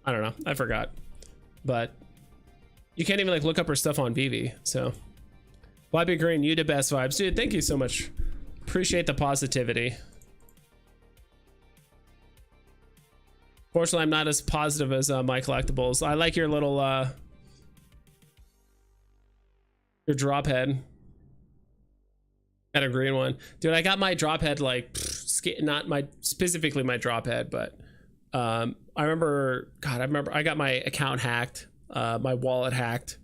don't know, I forgot, but you can't even like look up her stuff on Veve. So Bobby Green, you the best vibes, dude. Thank you so much. Appreciate the positivity. Fortunately, I'm not as positive as my collectibles. I like your little your drop head. Got a green one, dude. I got my drop head like not my specifically my drop head, but I remember I got my account hacked, my wallet hacked.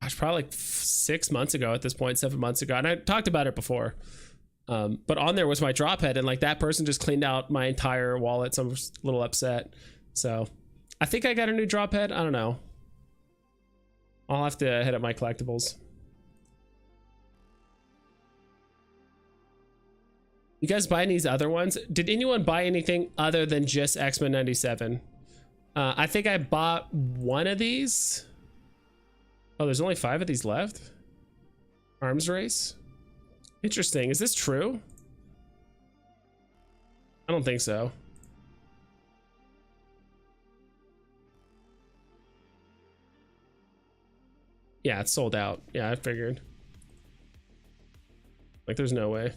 Gosh, probably like 6 months ago at this point, 7 months ago, and I talked about it before. But on there was my drop head, and like that person just cleaned out my entire wallet, so I'm just a little upset. So I think I got a new drop head. I don't know. I'll have to hit up my collectibles. You guys buy these other ones? Did anyone buy anything other than just X-Men 97? I think I bought one of these. Oh, there's only 5 of these left. Arms race. Interesting. Is this true? I don't think so. Yeah, it's sold out. Yeah, I figured. Like, there's no way.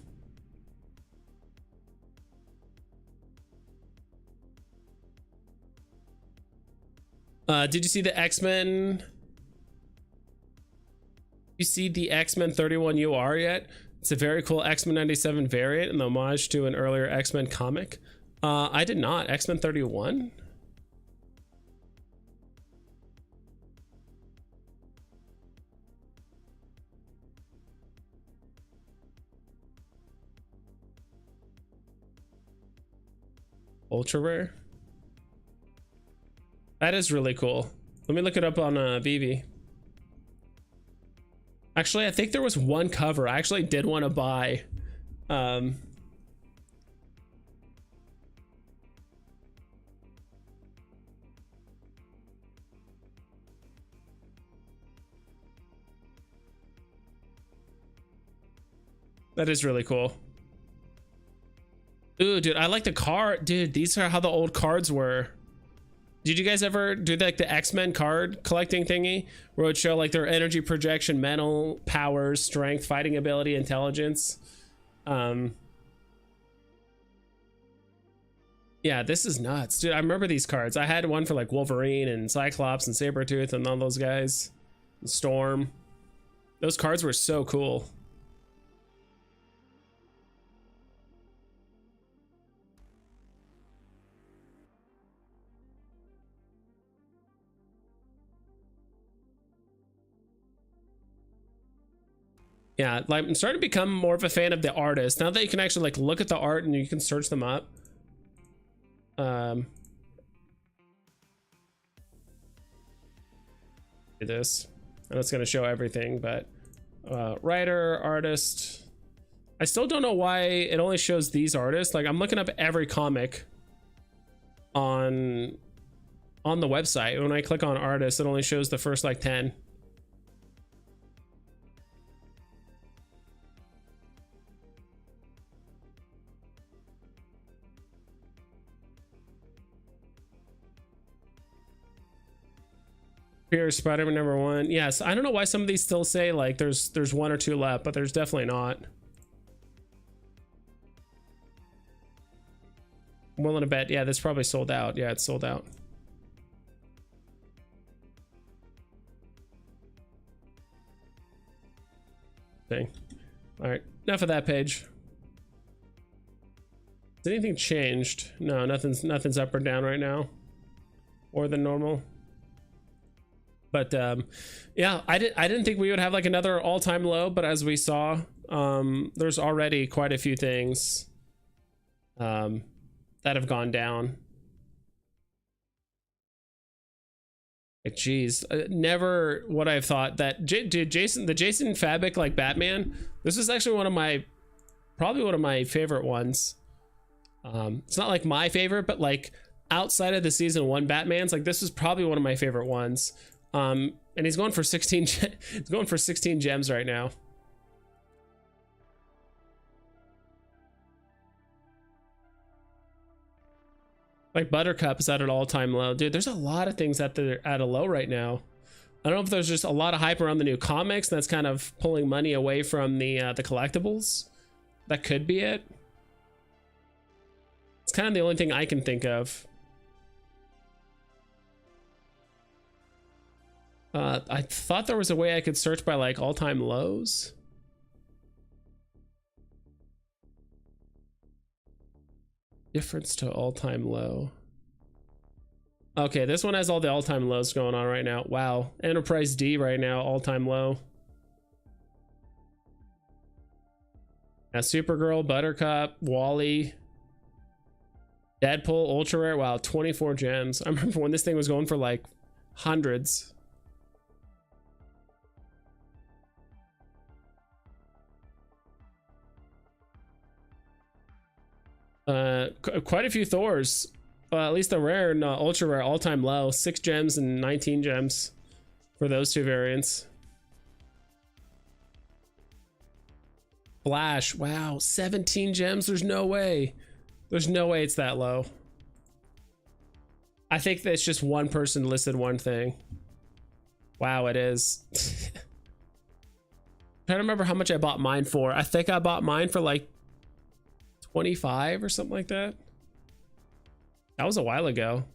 Did you see the X-Men? You see the X-Men 31 UR yet? It's a very cool X-Men 97 variant, an homage to an earlier X-Men comic. I did not. X-Men 31? Ultra rare? That is really cool. Let me look it up on Veve. Actually, I think there was one cover I actually did want to buy. That is really cool. Ooh, dude, I like the card. Dude, these are how the old cards were. Did you guys ever do like the X-Men card collecting thingy where it would show like their energy projection, mental powers, strength, fighting ability, intelligence? Yeah, this is nuts, dude. I remember these cards. I had one for like Wolverine and Cyclops and Sabretooth and all those guys. And Storm. Those cards were so cool. Yeah, like I'm starting to become more of a fan of the artist now that you can actually like look at the art and you can search them up. This, and it's going to show everything, but Writer, artist. I still don't know why it only shows these artists. Like, I'm looking up every comic on the website. When I click on artists, it only shows the first like 10. Here, Spider-Man #1. Yes, I don't know why some of these still say like there's 1 or 2 left, but there's definitely not. I'm willing to bet, yeah, this probably sold out. Yeah, it's sold out. Thing. All right, enough of that page. Has anything changed? No, nothing's up or down right now, or than normal. But yeah, I didn't think we would have like another all-time low, but as we saw, there's already quite a few things that have gone down. Like, geez, never would I have thought that dude, Jason Fabok like Batman. This is actually probably one of my favorite ones. It's not like my favorite, but like outside of the season 1 Batman's, like this is probably one of my favorite ones. And he's going for 16 he's going for 16 gems right now. Like Buttercup is at an all-time low. Dude, there's a lot of things that they're at a low right now. I don't know if there's just a lot of hype around the new comics and that's kind of pulling money away from the collectibles. That could be it. It's kind of the only thing I can think of. I thought there was a way I could search by like all-time lows. Difference to all-time low. Okay, this one has all the all-time lows going on right now. Wow. Enterprise D right now, all-time low. Now Supergirl, Buttercup, Wally, Deadpool, ultra rare. Wow, 24 gems. I remember when this thing was going for like hundreds. Quite a few Thors, at least the rare and ultra rare, all-time low. 6 gems and 19 gems for those 2 variants. Flash, wow, 17 gems. There's no way it's that low. I think that's just one person listed one thing. Wow, it is. Trying to remember how much I bought mine for. I think I bought mine for like 25 or something like that. That was a while ago.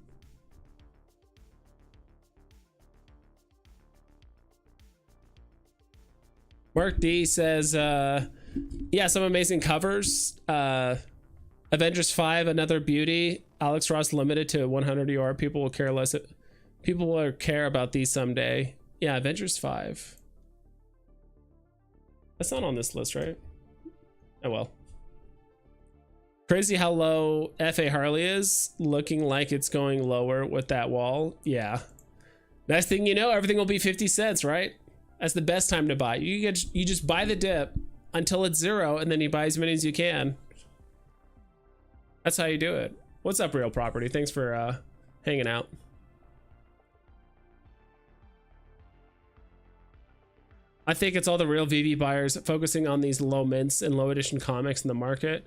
Mark D says, yeah, some amazing covers. Avengers 5, another beauty. Alex Ross limited to 100 ER. People will care less. People will care about these someday. Yeah, Avengers 5. That's not on this list, right? Oh well. Crazy how low F.A. Harley is, looking like it's going lower with that wall. Yeah. Next thing you know, everything will be 50 cents, right? That's the best time to buy. You just buy the dip until it's 0, and then you buy as many as you can. That's how you do it. What's up, Real Property? Thanks for hanging out. I think it's all the real VV buyers focusing on these low mints and low edition comics in the market,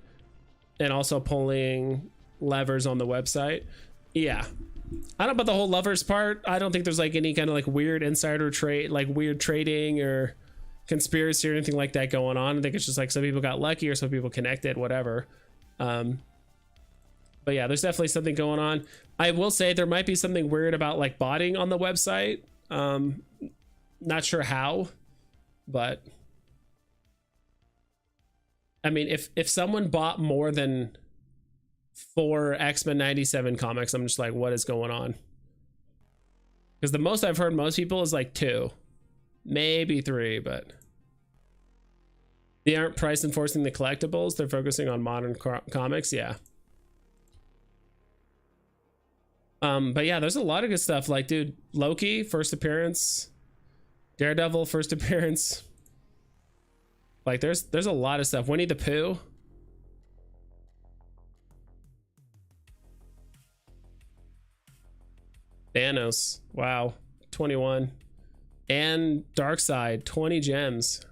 and also pulling levers on the website. Yeah, I don't know about the whole levers part. I don't think there's like any kind of like weird insider trade, like weird trading or conspiracy or anything like that going on. I think it's just like some people got lucky or some people connected, whatever. But yeah, there's definitely something going on. I will say there might be something weird about like botting on the website. Not sure how, but I mean, if someone bought more than 4 X-Men 97 comics, I'm just like, what is going on? Because the most I've heard most people is like 2, maybe 3, but they aren't price enforcing the collectibles. They're focusing on modern comics. Yeah. But yeah, there's a lot of good stuff. Like, dude, Loki first appearance, Daredevil first appearance, Like there's a lot of stuff. Winnie the Pooh. Thanos. Wow. 21. And Darkseid, 20 gems.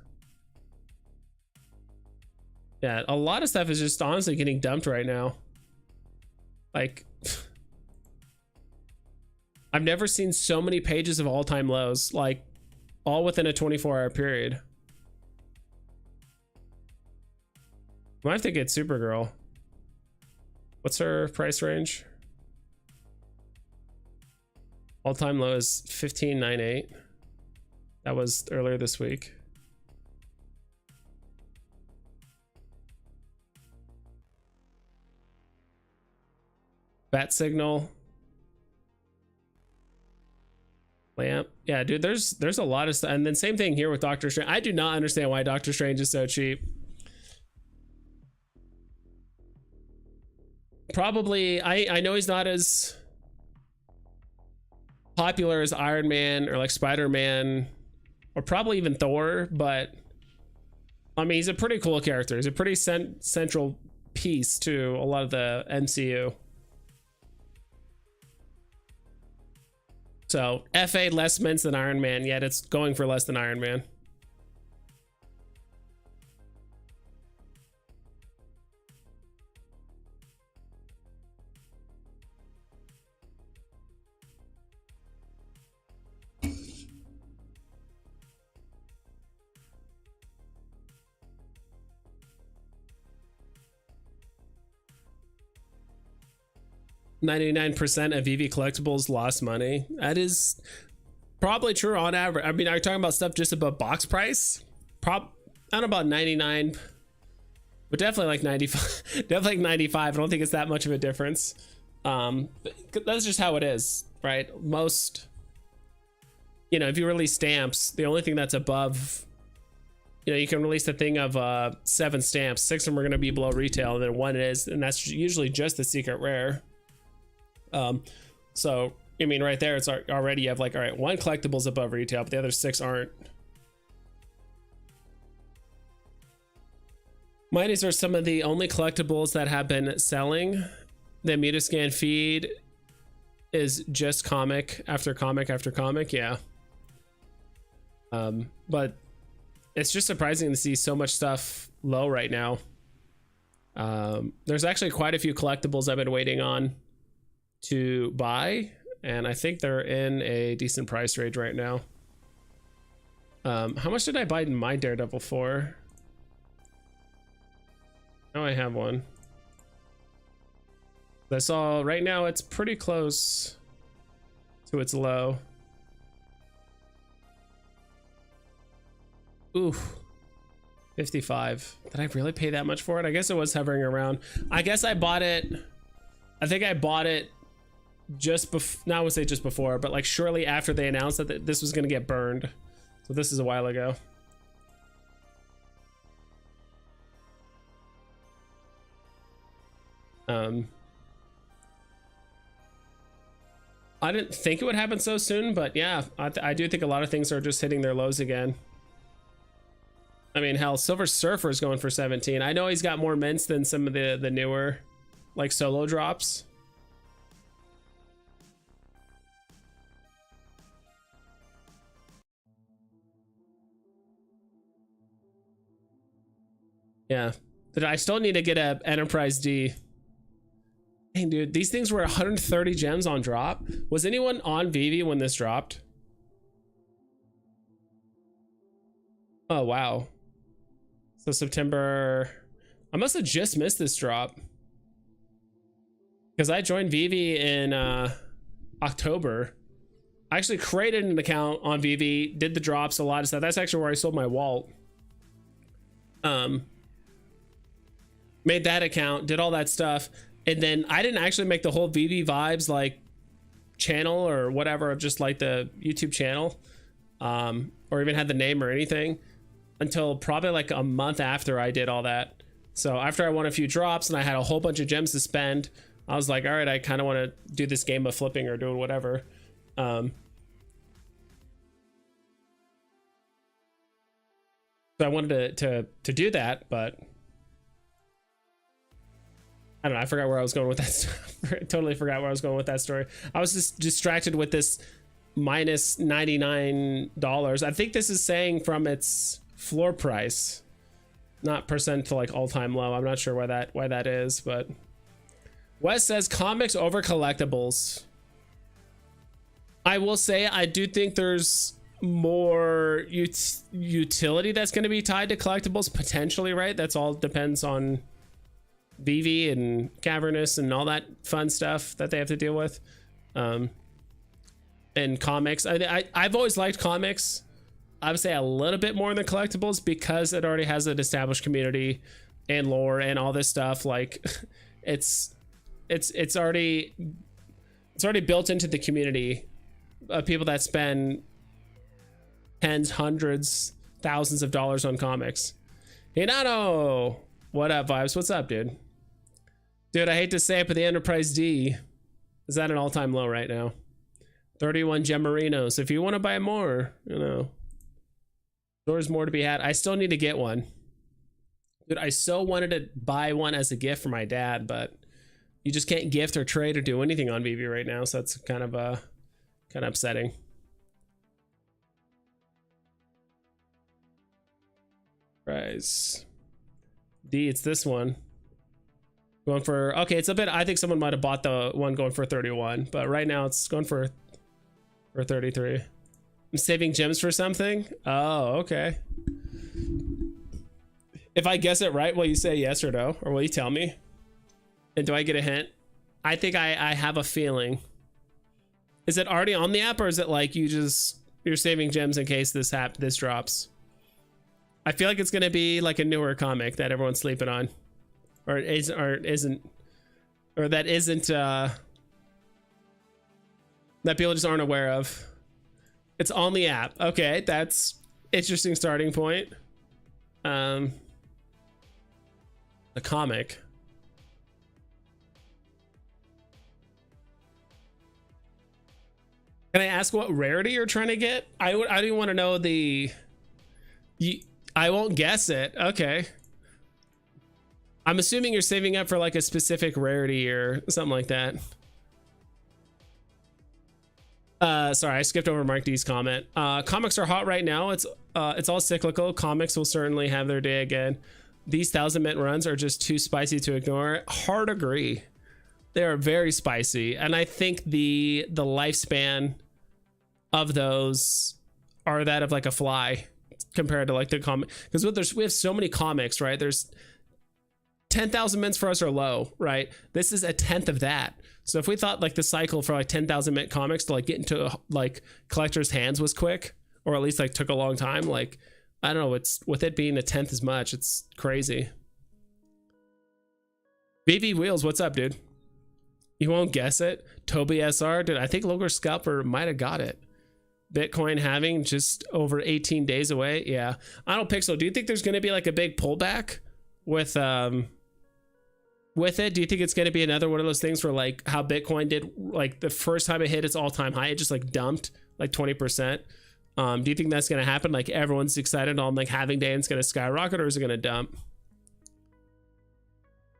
Yeah, a lot of stuff is just honestly getting dumped right now. Like, I've never seen so many pages of all-time lows, like all within a 24-hour period. Might have to get Supergirl. What's her price range? All-time low is 15.98. That was earlier this week. Bat Signal. Lamp. Yeah, dude, there's a lot of stuff. And then same thing here with Doctor Strange. I do not understand why Doctor Strange is so cheap. Probably, I know he's not as popular as Iron Man or like Spider-Man or probably even Thor, but I mean, he's a pretty cool character. He's a pretty central piece to a lot of the MCU. So FA less mints than Iron Man, yet it's going for less than Iron Man. %99% of Veve collectibles lost money. That is probably true on average. I mean, are you talking about stuff just above box price? I don't know about 99, but definitely like 95. Definitely like 95. I don't think it's that much of a difference. That's just how it is, right? Most, you know, if you release stamps, the only thing that's above, you know, you can release a thing of 7 stamps. 6 of them are going to be below retail, and then 1 is, and that's usually just the secret rare. So I mean, right there, it's already, you have like, all right, 1 collectible's above retail, but the other 6 aren't. Mighties are some of the only collectibles that have been selling. The Mutascan feed is just comic after comic after comic. Yeah. But it's just surprising to see so much stuff low right now. There's actually quite a few collectibles I've been waiting on to buy, and I think they're in a decent price range right now. How much did I buy my Daredevil for? Now I have one. I saw right now it's pretty close to its low. Ooh, 55. Did I really pay that much for it? I guess it was hovering around. I guess I bought it. I think I bought it just before, not I would say just before, but like shortly after they announced that this was going to get burned. So this is a while ago. I didn't think it would happen so soon, but yeah, I do think a lot of things are just hitting their lows again. I mean, hell, Silver Surfer is going for 17. I know he's got more mints than some of the newer like solo drops. Yeah, but I still need to get a Enterprise D. Dang, dude, these things were 130 gems on drop. Was anyone on Veve when this dropped? Oh, wow. So September, I must have just missed this drop, because I joined Veve in October. I actually created an account on Veve, did the drops, a lot of stuff. That's actually where I sold my Walt. Made that account, did all that stuff, and then I didn't actually make the whole Veve Vibes like channel or whatever of just like the YouTube channel, or even had the name or anything until probably like a month after I did all that. So after I won a few drops and I had a whole bunch of gems to spend, I was like, all right, I kind of want to do this game of flipping or doing whatever. So I wanted to do that, but I don't know. I forgot where I was going with that. Totally forgot where I was going with that story. I was just distracted with this minus $99. I think this is saying from its floor price, not percent to like all-time low. I'm not sure why that is, but Wes says comics over collectibles. I will say I do think there's more utility that's going to be tied to collectibles potentially, right? That's all depends on Veve and Cavernous and all that fun stuff that they have to deal with. And comics, I've always liked comics. I would say a little bit more than collectibles because it already has an established community and lore and all this stuff. Like it's already built into the community of people that spend tens, hundreds, thousands of dollars on comics. Hinano, what up, Vibes? What's up, dude? Dude, I hate to say it, but the Enterprise D is at an all-time low right now. 31 Gemarinos. If you want to buy more, you know, there's more to be had. I still need to get one. Dude, I so wanted to buy one as a gift for my dad, but you just can't gift or trade or do anything on Veve right now, so that's kind of upsetting. Price D, it's this one. Going for, okay, it's a bit, I think someone might have bought the one going for 31, but right now it's going for 33. I'm saving gems for something. Oh, okay. If I guess it right, will you say yes or no? Or will you tell me? And do I get a hint? I think I have a feeling. Is it already on the app, or is it like you're saving gems in case this drops? I feel like it's gonna be like a newer comic that everyone's sleeping on. Or that isn't that people just aren't aware of. It's on the app. Okay, that's interesting starting point. The comic. Can I ask what rarity you're trying to get? I don't want to know I won't guess it. Okay. I'm assuming you're saving up for like a specific rarity or something like that. Sorry, I skipped over Mark D's comment. Comics are hot right now. It's all cyclical. Comics will certainly have their day again. These 1,000-mint runs are just too spicy to ignore. Hard agree. They are very spicy, and I think the lifespan of those are that of like a fly compared to like the comic, because we have so many comics, right? There's 10,000 mints for us are low, right? This is a tenth of that. So if we thought like the cycle for like 10,000 mint comics to like get into like collectors' hands was quick, or at least like took a long time, like I don't know, it's with it being a tenth as much, it's crazy. BV Wheels, what's up, dude? You won't guess it. Toby SR, dude, I think Logar Scalper might have got it. Bitcoin having just over 18 days away. Yeah. I don't Pixel, do you think there's going to be like a big pullback with it? Do you think it's going to be another one of those things where like how Bitcoin did, like the first time it hit its all-time high, it just like dumped like 20%? Do you think that's going to happen? Like everyone's excited on like halving day and it's going to skyrocket, or is it going to dump?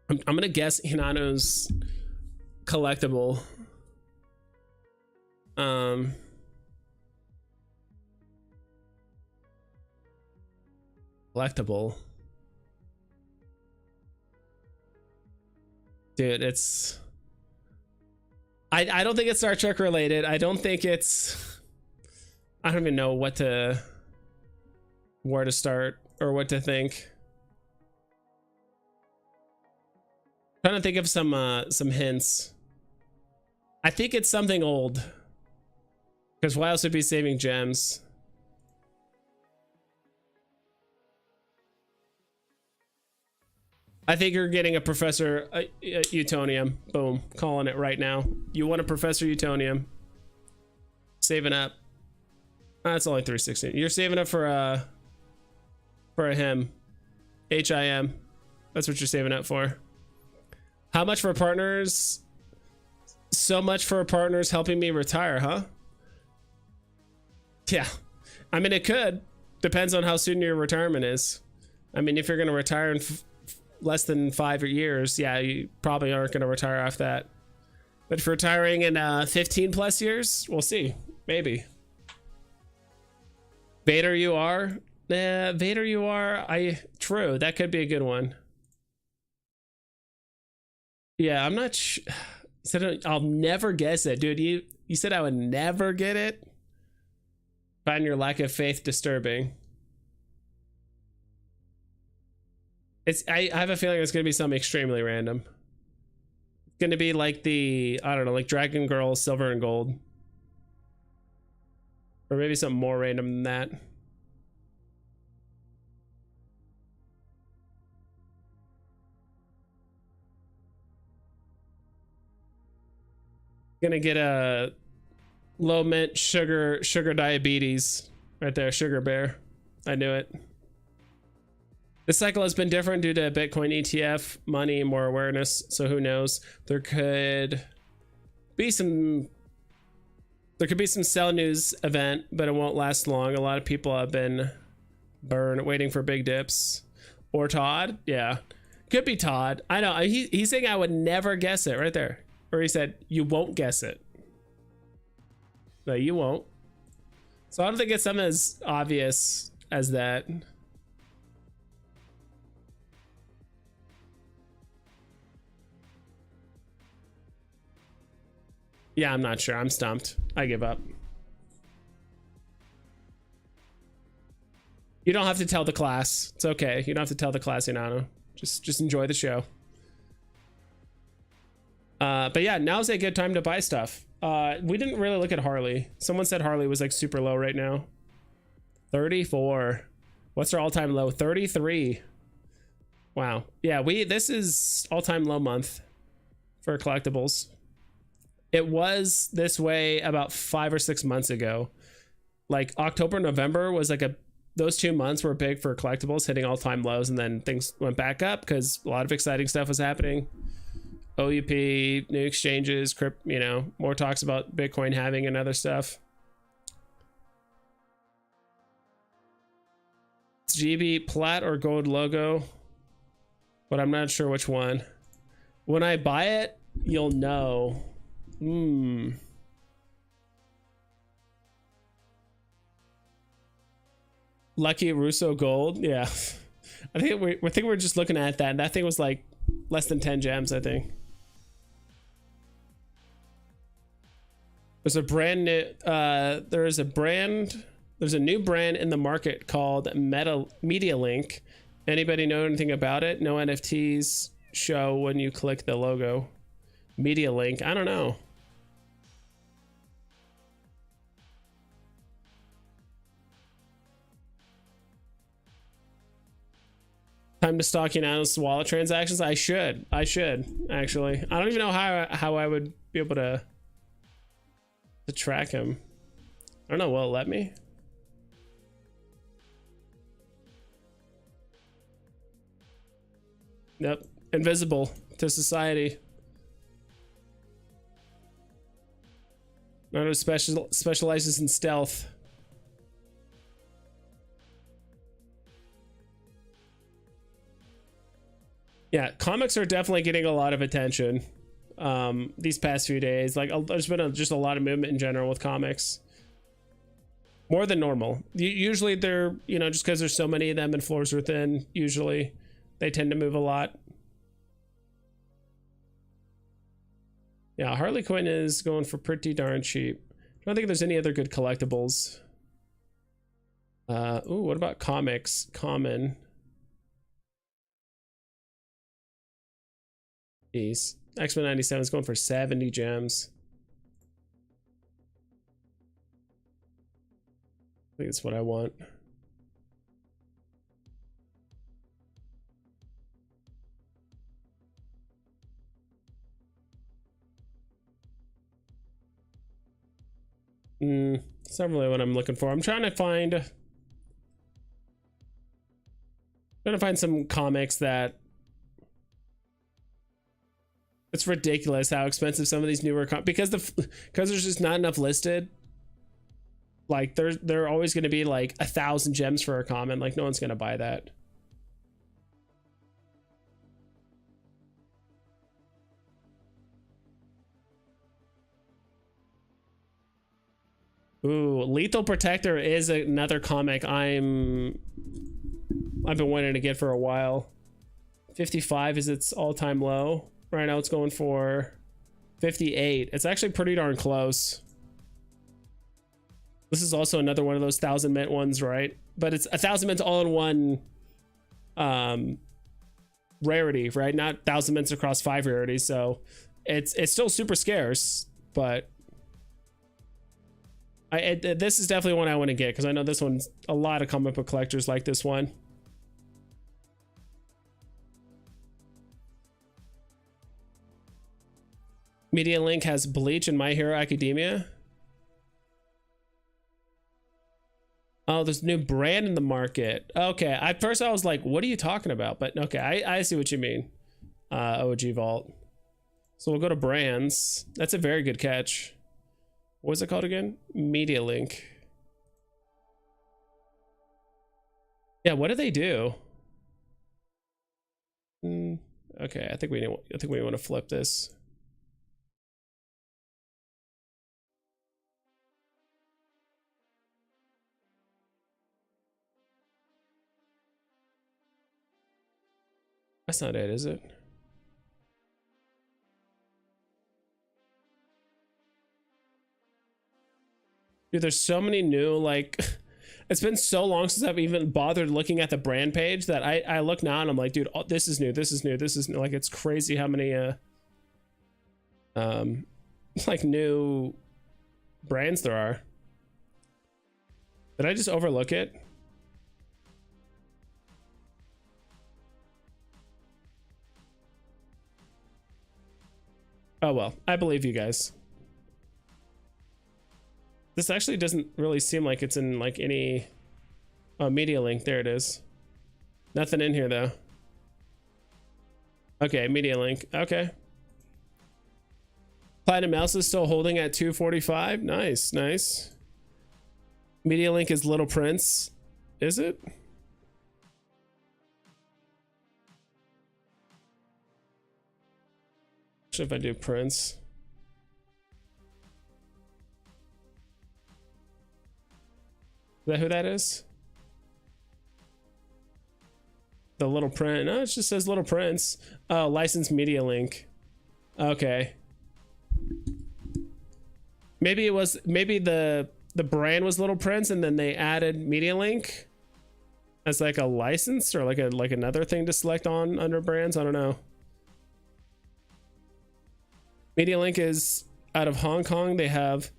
I'm going to guess Hinano's collectible. Collectible. Dude, it's... I don't think it's Star Trek related. I don't think it's... I don't even know where to start or what to think. I'm trying to think of some hints. I think it's something old. Because why else would be saving gems? I think you're getting a Professor Utonium. Boom. Calling it right now. You want a Professor Utonium. Saving up. That's only 316. You're saving up for a him. HIM. That's what you're saving up for. How much for partners? So much for partners helping me retire, huh? Yeah. I mean, it could. Depends on how soon your retirement is. I mean, if you're going to retire in less than 5 years, yeah, you probably aren't going to retire off that. But if you're retiring in 15 plus years, we'll see. Maybe. Vader, you are? Vader, you are? True, that could be a good one. Yeah, I'm not sure. Said I'll never guess it, dude. You said I would never get it. Find your lack of faith disturbing. I have a feeling it's gonna be something extremely random. It's gonna be like the, I don't know, like Dragon Girl Silver and Gold, or maybe something more random than that. Gonna get a low mint sugar diabetes right there. Sugar bear. I knew it. This cycle has been different due to Bitcoin ETF money, more awareness, so who knows. There could be some sell news event, but it won't last long. A lot of people have been burned waiting for big dips. Or Todd. Yeah, could be Todd. I know he's saying I would never guess it right there. Or he said, you won't guess it. No, you won't. So I don't think it's something as obvious as that. Yeah, I'm not sure. I'm stumped. I give up. You don't have to tell the class. It's okay. You don't have to tell the class, Inano. Just enjoy the show. But yeah, now's a good time to buy stuff. We didn't really look at Harley. Someone said Harley was like super low right now. 34. What's our all-time low? 33. Wow. Yeah, this is all-time low month for collectibles. It was this way about 5 or 6 months ago. Like October, November was like those 2 months were big for collectibles, hitting all-time lows, and then things went back up because a lot of exciting stuff was happening. OUP, new exchanges, more talks about Bitcoin halving and other stuff. It's GB plat or gold logo, but I'm not sure which one. When I buy it, you'll know. Lucky Russo gold, yeah. I think we're just looking at that. That thing was like less than 10 gems, I think. There's a brand new there's a new brand in the market called Media Link. Anybody know anything about it? No NFTs show when you click the logo. Media Link, I don't know. Time to stock Inano's wallet transactions. I should actually. I don't even know how I would be able to track him. I don't know. Will it let me? Nope. Invisible to society. Nano specializes in stealth. Yeah, comics are definitely getting a lot of attention these past few days. Like there's been just a lot of movement in general with comics, more than normal. Usually they're, just because there's so many of them and floors are thin, usually they tend to move a lot. Yeah, Harley Quinn is going for pretty darn cheap. I don't think there's any other good collectibles. Ooh, what about comics? Common. Jeez. X-Men 97 is going for 70 gems. I think that's what I want. It's not really what I'm looking for. I'm trying to find some comics that, it's ridiculous how expensive some of these newer because there's just not enough listed. Like they're always going to be like 1,000 gems for a common. Like no one's going to buy that. Ooh, Lethal Protector is another comic I've been wanting to get for a while. 55 is its all-time low. Right now it's going for 58. It's actually pretty darn close. This is also another one of those 1,000 mint ones, right? But it's 1,000 mints all in one rarity, right? Not 1,000 mints across 5 rarities. So it's still super scarce, but this is definitely one I want to get because I know this one's a lot of comic book collectors like this one. Media Link has Bleach and My Hero Academia. Oh, there's a new brand in the market. Okay, at first I was like, what are you talking about? But okay, I see what you mean. OG Vault. So we'll go to brands. That's a very good catch. What was it called again? Media Link. Yeah, what do they do? Okay, I think we want to flip this. That's not it, is it? Dude, there's so many new, like, it's been so long since I've even bothered looking at the brand page that I look now and I'm like, dude, oh, this is new, this is new, this is new. Like, it's crazy how many, like, new brands there are. Did I just overlook it? Oh, well, I believe you guys. This actually doesn't really seem like it's in like any media link. There it is. Nothing in here though. Okay, media link. Okay. Platinum Mouse is still holding at 245. Nice, nice. Media link is Little Prince. Is it? If I do Prince. Is that who that is? The Little Prince. No, it just says Little Prince. Oh, licensed media link. Okay. Maybe it was, maybe the brand was Little Prince and then they added media link as like a license or like another thing to select on under brands. I don't know. Media Link is out of Hong Kong. They have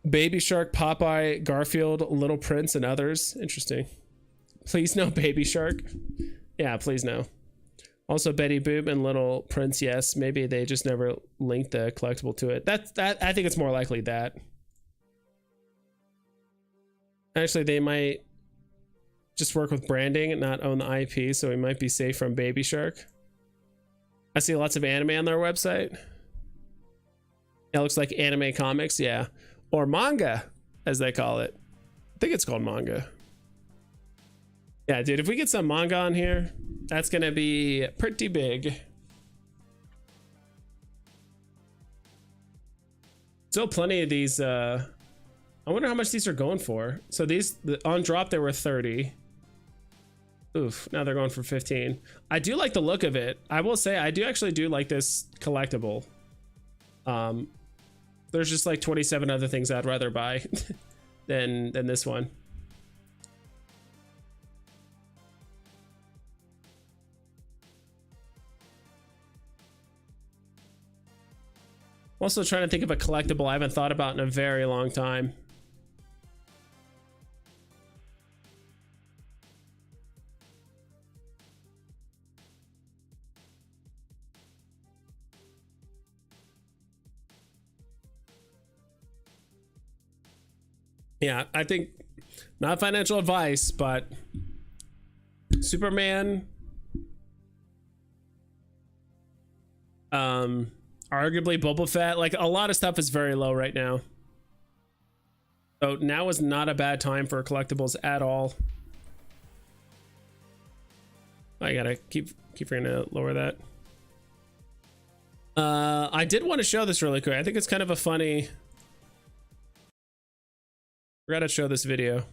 Baby Shark, Popeye, Garfield, Little Prince, and others. Interesting. Please no Baby Shark. Yeah, please no. Also Betty Boop and Little Prince. Yes, maybe they just never linked the collectible to it. That I think it's more likely that. Actually, they might just work with branding and not own the IP, so we might be safe from Baby Shark. I see lots of anime on their website. It looks like anime comics, yeah. Or manga, as they call it. I think it's called manga. Yeah, dude, if we get some manga on here, that's gonna be pretty big. Still plenty of these, I wonder how much these are going for. So these, on drop, they were 30. Oof, now they're going for 15. I do like the look of it. I will say I do actually do like this collectible. There's just like 27 other things I'd rather buy than this one. I'm also trying to think of a collectible I haven't thought about in a very long time. Yeah, I think not financial advice, but Superman, arguably Boba Fett, like a lot of stuff is very low right now. So now is not a bad time for collectibles at all. I gotta keep forgetting to lower that. I did want to show this really quick. I think it's kind of a funny. Forgot to show this video.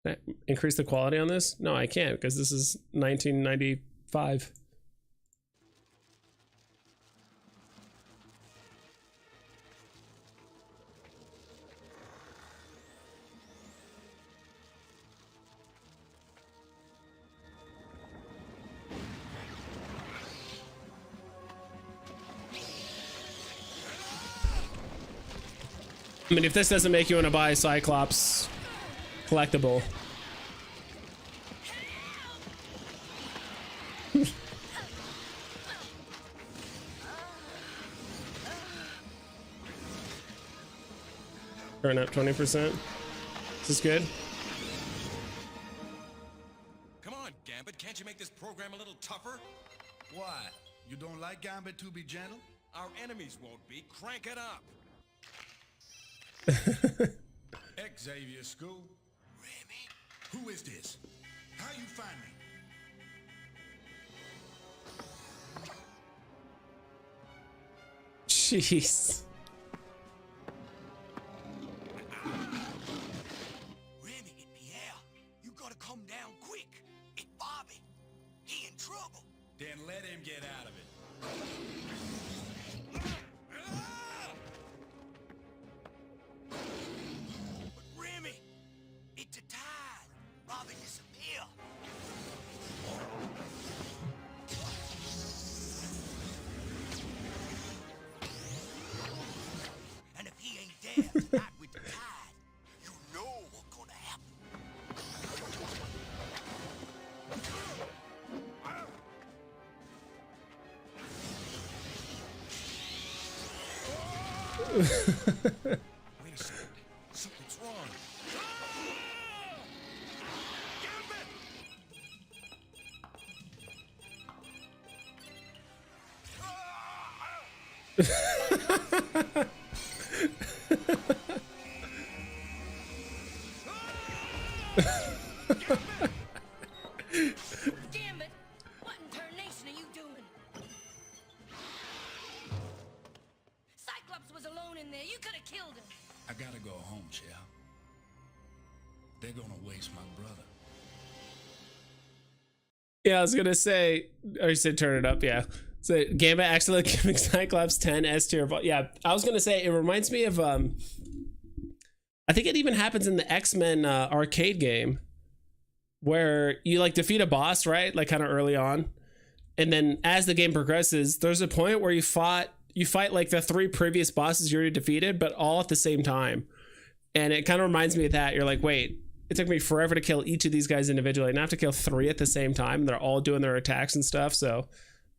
Can I increase the quality on this? No, I can't because this is 1995. I mean, if this doesn't make you want to buy Cyclops collectible. Turn up 20%. This is good. Come on, Gambit. Can't you make this program a little tougher? Why? You don't like Gambit to be gentle? Our enemies won't be. Crank it up. Xavier School. Remy? Who is this? How you find me? Jeez. Remy, it's Pierre. You gotta come down quick. It's Bobby. He in trouble. Then let him get out of it. But Remy, it's a tide. Bobby disappear. And if he ain't there tonight with the tide, you know what's gonna happen. Wait a second. Something's wrong. Damn it! What in tarnation are you doing? Cyclops was alone in there. You could have killed him. I gotta go home, Chair. They're gonna waste my brother. Yeah, I was gonna say, or you said turn it up, yeah. So Gambit accidentally giving Cyclops 10 S tier. Yeah, I was gonna say it reminds me of I think it even happens in the X-Men arcade game where you like defeat a boss, right? Like kind of early on. And then as the game progresses, there's a point where you fight like the 3 previous bosses you already defeated, but all at the same time. And it kind of reminds me of that. You're like, wait, it took me forever to kill each of these guys individually, and I have to kill 3 at the same time. They're all doing their attacks and stuff. So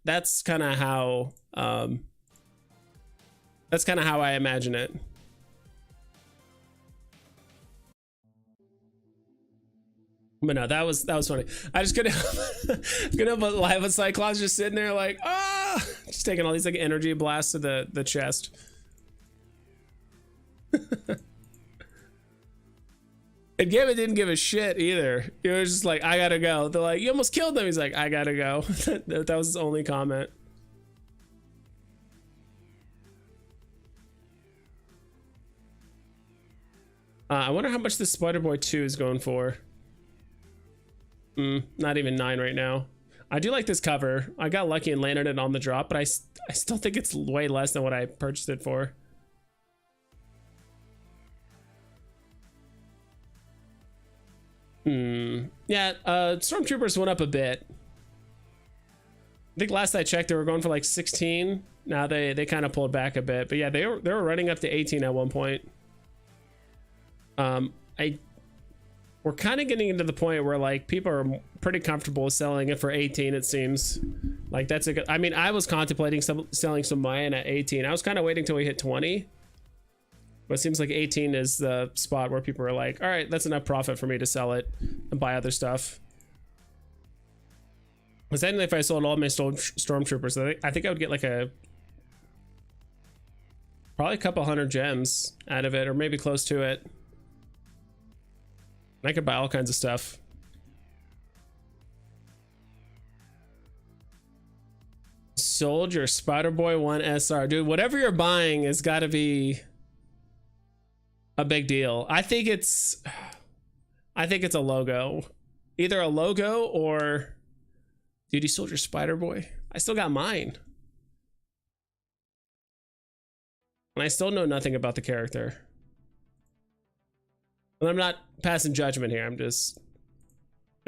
that's kind of how I imagine it. But no, that was funny. I just couldn't but live with Cyclops just sitting there like, just taking all these like energy blasts to the chest. And Gambit didn't give a shit either. He was just like, I gotta go. They're like, you almost killed them. He's like, I gotta go. That was his only comment. I wonder how much this Spider-Boy 2 is going for. Not even 9 right now. I do like this cover. I got lucky and landed it on the drop, but I still think it's way less than what I purchased it for. Yeah, Stormtroopers went up a bit. I think last I checked they were going for like 16. Now they kind of pulled back a bit, but yeah, they were running up to 18 at one point. We're kind of getting into the point where like people are pretty comfortable selling it for 18. It seems like that's a good. I mean, I was contemplating selling some Mayan at 18. I was kind of waiting till we hit 20, but it seems like 18 is the spot where people are like, all right, that's enough profit for me to sell it and buy other stuff. Because then if I sold all my Stormtroopers, I think I would get like a Probably a couple hundred gems out of it, or maybe close to it. And I could buy all kinds of stuff. Sold your Spider-Boy 1 SR. Dude, whatever you're buying has got to be a big deal. I think it's a logo. Either a logo or... Dude, you sold your Spider-Boy? I still got mine. And I still know nothing about the character. And I'm not passing judgment here. It's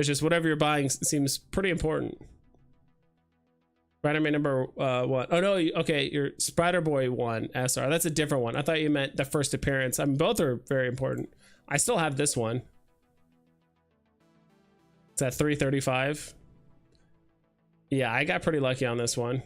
just whatever you're buying seems pretty important. Spider-Man number 1. Oh no, okay, your Spider-Boy 1 SR. That's a different one. I thought you meant the first appearance. I mean, both are very important. I still have this one. It's at 335. Yeah, I got pretty lucky on this one.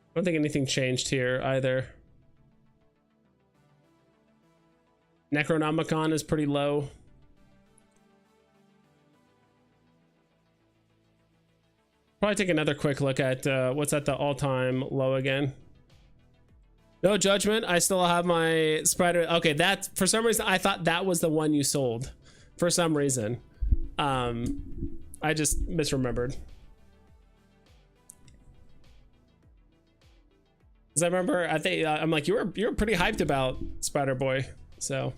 I don't think anything changed here either. Necronomicon is pretty low. Probably take another quick look at what's at the all-time low again. No judgment. I still have my Spider. Okay, that for some reason I thought that was the one you sold. For some reason, I just misremembered. Because I remember, I think I'm like you were pretty hyped about Spider-Boy, so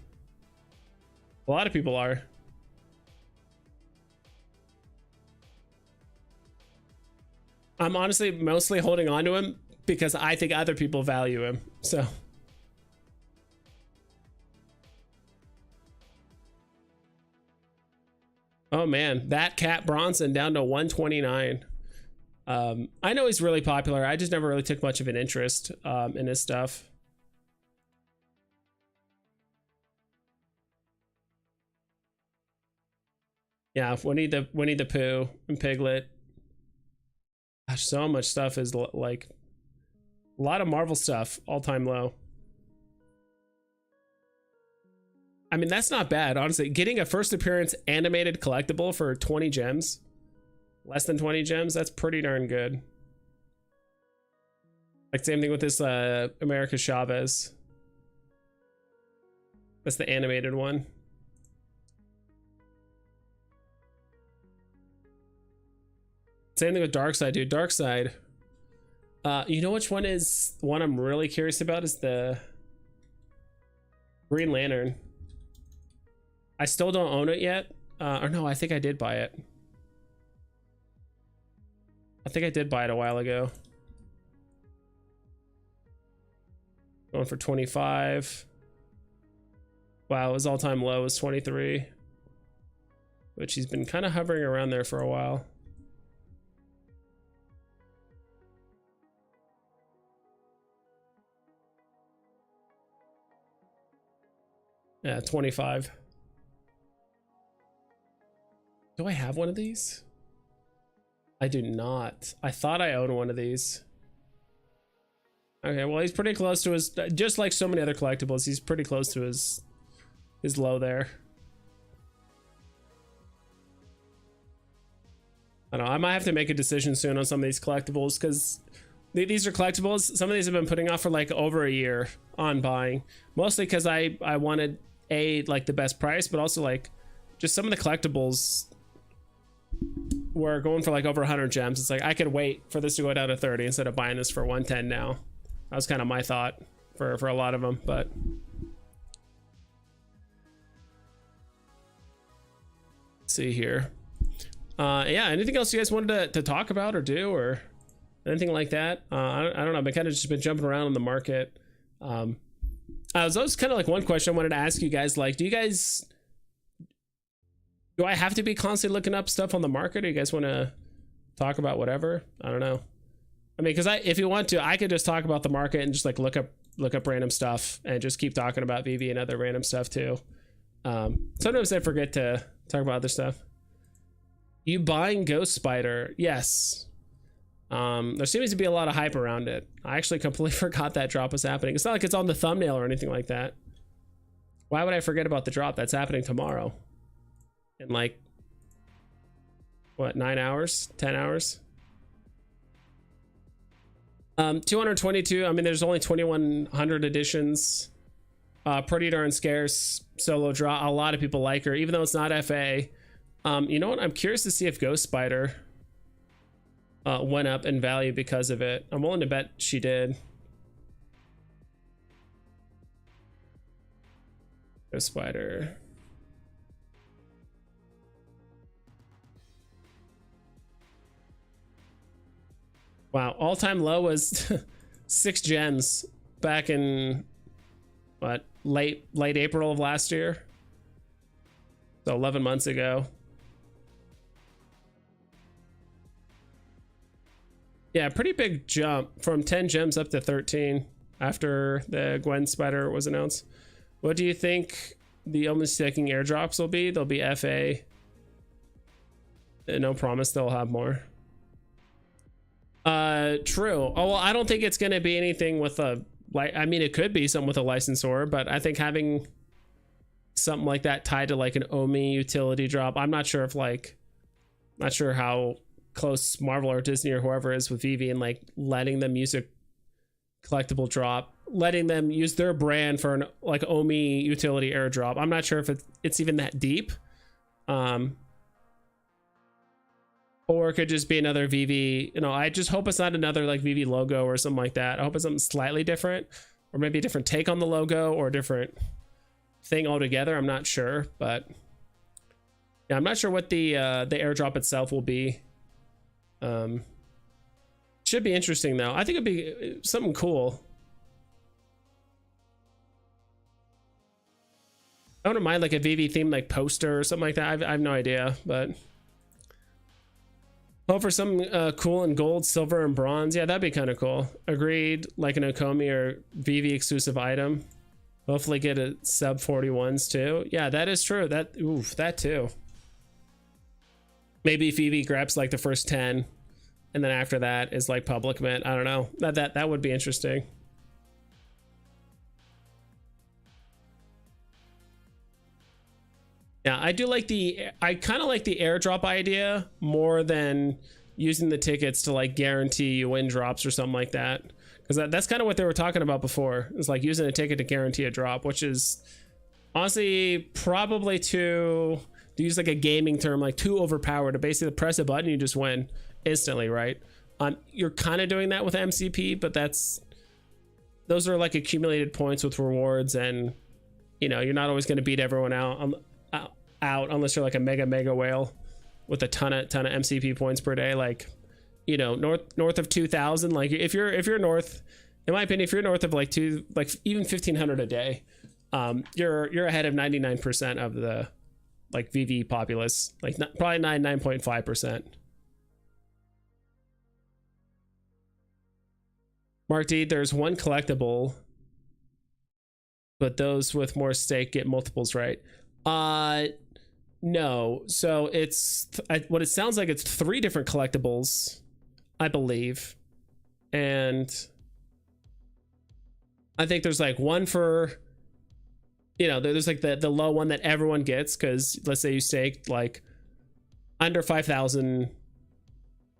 a lot of people are. I'm honestly mostly holding on to him because I think other people value him. So oh man, that Cat Bronson down to 129. I know he's really popular. I just never really took much of an interest in his stuff. Yeah, Winnie the Pooh and Piglet. Gosh, so much stuff is like a lot of Marvel stuff, all-time low. I mean, that's not bad, honestly. Getting a first appearance animated collectible for 20 gems. Less than 20 gems, that's pretty darn good. Like same thing with this America Chavez. That's the animated one. Same thing with Darkseid, dude. Darkseid. You know which one is one I'm really curious about is the Green Lantern. I still don't own it yet. Or no, I think I did buy it. I think I did buy it a while ago. Going for 25. Wow, his all-time low was 23. Which he's been kind of hovering around there for a while. Yeah, 25. Do I have one of these? I do not. I thought I owned one of these. Okay, well, he's pretty close to his, just like so many other collectibles, he's pretty close to his low there. I don't know, I might have to make a decision soon on some of these collectibles because these are collectibles. Some of these have been putting off for like over a year on buying, mostly because I wanted like the best price, but also like just some of the collectibles were going for like over 100 gems. It's like I could wait for this to go down to 30 instead of buying this for 110 now. That was kind of my thought for a lot of them, but let's see here. Yeah, anything else you guys wanted to talk about or do or anything like that? I don't know. I've kind of just been jumping around in the market. I was kind of like one question I wanted to ask you guys, like, do I have to be constantly looking up stuff on the market, or you guys want to talk about whatever? I don't know. I mean, because if you want to, I could just talk about the market and just like look up random stuff and just keep talking about Veve and other random stuff too. Sometimes I forget to talk about other stuff. You buying Ghost Spider? Yes. There seems to be a lot of hype around it. I actually completely forgot that drop was happening. It's not like it's on the thumbnail or anything like that. Why would I forget about the drop? That's happening tomorrow. In like, what, 9 hours? 10 hours? 222. I mean, there's only 2,100 editions. Pretty darn scarce solo draw. A lot of people like her, even though it's not FA. You know what? I'm curious to see if Ghost Spider went up in value because of it. I'm willing to bet she did. Ghost Spider. Wow, all-time low was 6 gems back in what, late April of last year. So 11 months ago. Yeah, pretty big jump from 10 gems up to 13 after the Gwen Spider was announced. What do you think the only sticking airdrops will be? They'll be FA. No promise they'll have more. True. Oh, well, I don't think it's going to be anything with a, like, I mean, it could be something with a licensor, but I think having something like that tied to like an OMI utility drop, I'm not sure if like, not sure how close Marvel or Disney or whoever is with Veve and like letting them use a collectible drop, letting them use their brand for an like OMI utility airdrop. I'm not sure if it's even that deep. Or it could just be another Veve. You know, I just hope it's not another like Veve logo or something like that. I hope it's something slightly different, or maybe a different take on the logo or a different thing altogether. I'm not sure, but yeah, I'm not sure what the airdrop itself will be. Should be interesting though. I think it'd be something cool. I wouldn't mind like a Veve themed like poster or something like that. I have no idea, but oh, for some cool in gold, silver, and bronze. Yeah, that'd be kind of cool. Agreed. Like an Okomi or Veve exclusive item. Hopefully get a sub 41s too. Yeah, that is true. That too. Maybe Veve grabs like the first 10, and then after that is like public mint. I don't know. That would be interesting. Yeah, I kind of like the airdrop idea more than using the tickets to like guarantee you win drops or something like that. Because that's kind of what they were talking about before. It's like using a ticket to guarantee a drop, which is honestly probably to use like a gaming term, like too overpowered to basically press a button and you just win instantly, right? You're kind of doing that with MCP, but those are like accumulated points with rewards, and you know, you're not always going to beat everyone out unless you're like a mega whale with a ton of MCP points per day, like, you know, north of 2,000. Like if you're north, in my opinion, if you're north of like even 1,500 a day, you're ahead of 99% of the like Veve populace, like probably 9.5%. Mark D, there's one collectible, but those with more stake get multiples, right? No. So it's what it sounds like. It's 3 different collectibles, I believe, and I think there's like one for, you know, there's like the low one that everyone gets, because let's say you staked like under 5,000,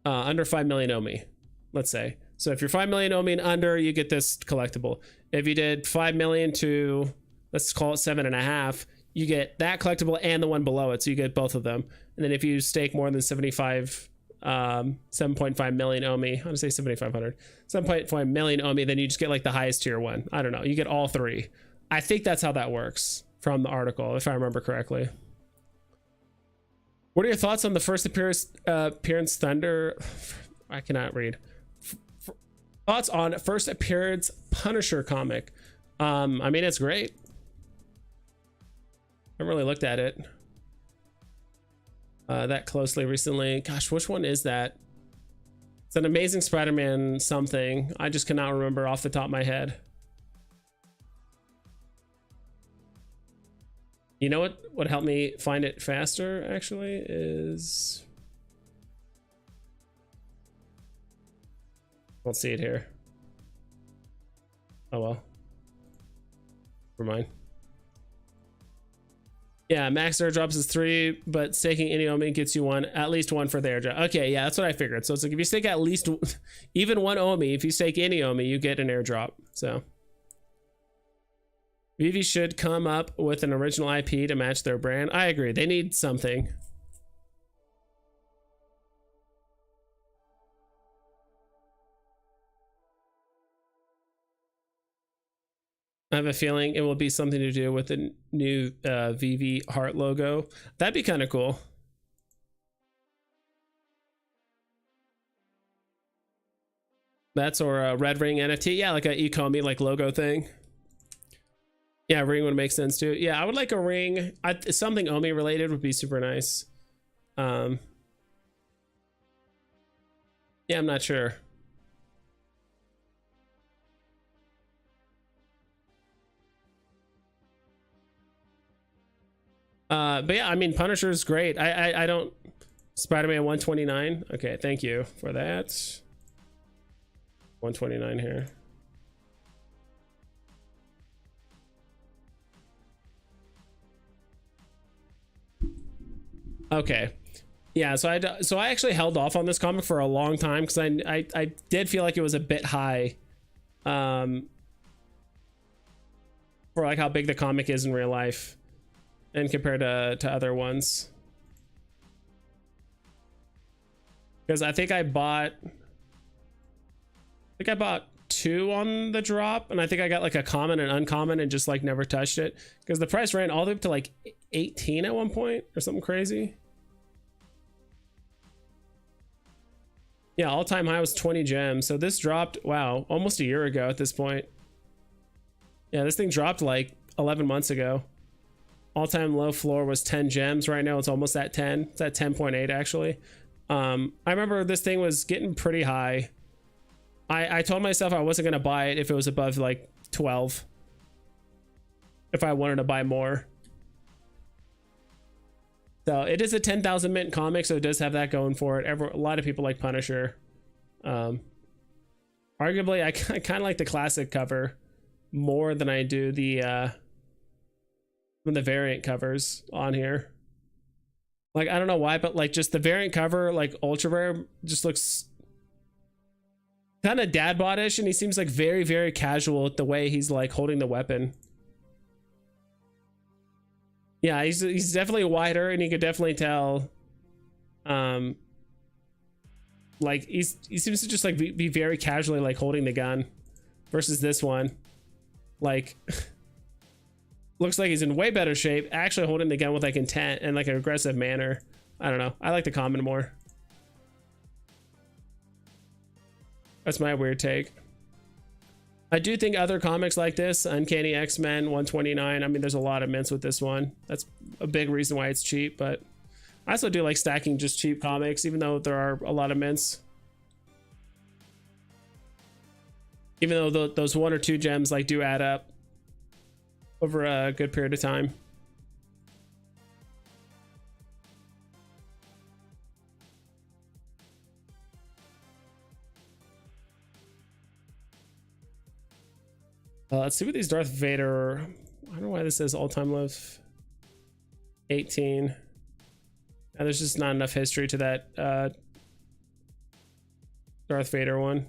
under 5 million OMI, let's say. So if you're 5 million OMI and under, you get this collectible. If you did 5 million to, let's call it 7.5, you get that collectible and the one below it, so you get both of them. And then if you stake more than 7.5 million OMI, I want to say 7,500, 7.5 million OMI, then you just get like the highest tier one. I don't know, you get all 3. I think that's how that works from the article, if I remember correctly. What are your thoughts on the first appearance Thunder? I cannot read. Thoughts on first appearance Punisher comic? I mean, it's great. I haven't really looked at it that closely recently. Gosh, which one is that? It's an Amazing Spider-Man something. I just cannot remember off the top of my head. You know what would help me find it faster, actually, is Don't see it here. Oh well. Never mind. Yeah, max airdrops is 3, but staking any Omi gets you one, at least one for the airdrop. Okay, yeah, that's what I figured. So it's like if you stake at least even one Omi, if you stake any Omi, you get an airdrop. So Veve should come up with an original IP to match their brand. I agree. They need something. I have a feeling it will be something to do with the new Veve heart logo. That'd be kind of cool. That's or a red ring NFT. Yeah, like a Ecomi like logo thing. Yeah, ring would make sense too. Yeah, I would like a ring. Something Omi related would be super nice. Yeah, I'm not sure. But yeah, I mean, Punisher is great. I don't. Spider-Man 129. Okay, thank you for that. 129 here. Okay. Yeah, so I actually held off on this comic for a long time because I did feel like it was a bit high, for like how big the comic is in real life, and compared to other ones. Because I think I bought 2 on the drop, and I think I got like a common and uncommon and just like never touched it because the price ran all the way up to like 18 at one point or something crazy. Yeah, all-time high was 20 gems. So this dropped, wow, almost a year ago at this point. Yeah, this thing dropped like 11 months ago. All-time low floor was 10 gems. Right now it's almost at 10. It's at 10.8 actually. I remember this thing was getting pretty high. I told myself I wasn't gonna buy it if it was above like 12. If I wanted to buy more. So it is a 10,000 mint comic, so it does have that going for it. A lot of people like Punisher. Arguably, I kind of like the classic cover more than I do the variant covers on here. Like, I don't know why, but like just the variant cover, like ultra rare, just looks kind of dad bod-ish, and he seems like very, very casual with the way he's like holding the weapon. Yeah, he's definitely wider, and you could definitely tell, like he seems to just like be very casually like holding the gun, versus this one, like looks like he's in way better shape, actually holding the gun with like intent and like an aggressive manner. I don't know. I like the common more. That's my weird take. I do think other comics like this, Uncanny X-Men 129, I mean, there's a lot of mints with this one. That's a big reason why it's cheap, but I also do like stacking just cheap comics, even though there are a lot of mints. Even though those 1 or 2 gems like do add up over a good period of time. Let's see what these Darth Vader. I don't know why this says all-time low 18. There's just not enough history to that Darth Vader one.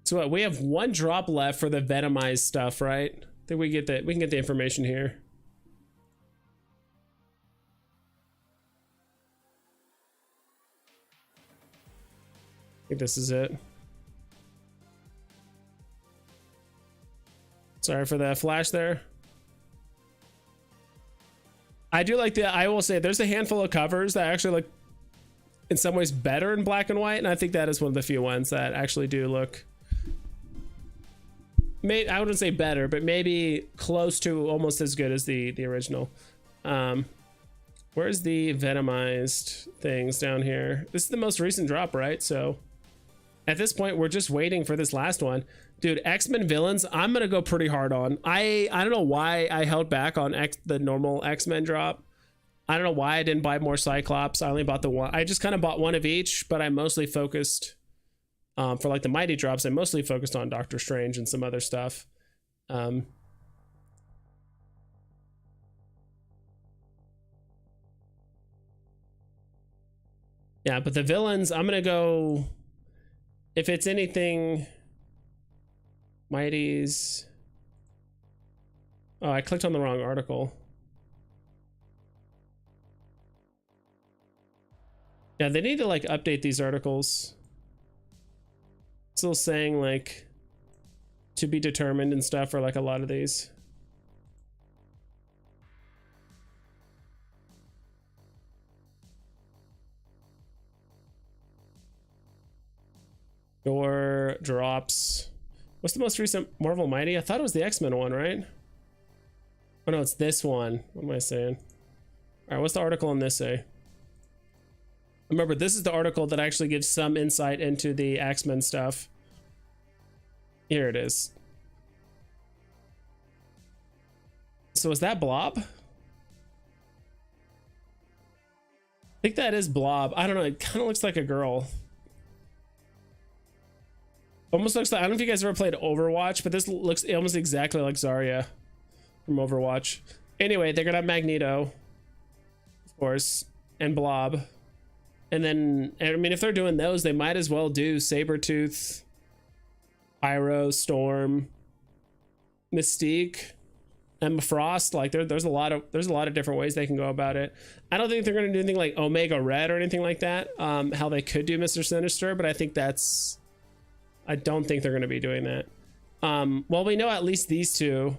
So what, we have 1 drop left for the Venomized stuff, right? I think we can get the information here. I think this is it. Sorry for the flash there. I do like I will say there's a handful of covers that actually look in some ways better in black and white, and I think that is one of the few ones that actually do look, I wouldn't say better, but maybe close to almost as good as the original. Where's the Venomized things down here? This is the most recent drop, right? So at this point, we're just waiting for this last one. Dude, X-Men villains, I'm gonna go pretty hard on. I don't know why I held back on the normal X-Men drop. I don't know why I didn't buy more Cyclops. I only bought the one. I just kind of bought one of each, but I mostly focused for like the mighty drops. I mostly focused on Doctor Strange and some other stuff. Yeah, but the villains, I'm gonna go. If it's anything, Mighties. Oh, I clicked on the wrong article. Yeah, they need to like update these articles. Still saying like to be determined and stuff for like a lot of these. Door drops. What's the most recent Marvel Mighty? I thought it was the X-Men one, right? Oh no, it's this one. What am I saying? All right, what's the article on this say? Remember, this is the article that actually gives some insight into the X-Men stuff. Here it is. So is that Blob? I think that is Blob. I don't know. It kind of looks like a girl. Almost looks like, I don't know if you guys ever played Overwatch, but this looks almost exactly like Zarya from Overwatch. Anyway, they're gonna have Magneto, of course, and Blob. And then, I mean, if they're doing those, they might as well do Sabretooth, Pyro, Storm, Mystique, Emma Frost. Like there's a lot of different ways they can go about it. I don't think they're gonna do anything like Omega Red or anything like that. How they could do Mr. Sinister, but I don't think they're gonna be doing that. Well, we know at least these two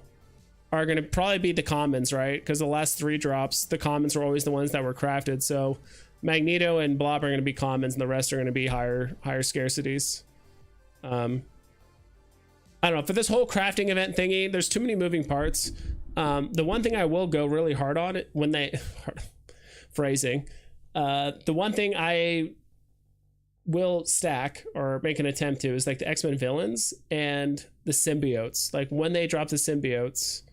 are gonna probably be the commons, right? Because the last 3 drops, the commons were always the ones that were crafted. So Magneto and Blob are going to be commons, and the rest are going to be higher scarcities. I don't know, for this whole crafting event thingy, there's too many moving parts. The one thing I will go really hard on it when they phrasing, the one thing I will stack or make an attempt to is like the X-Men villains and the symbiotes. Like when they drop the symbiotes,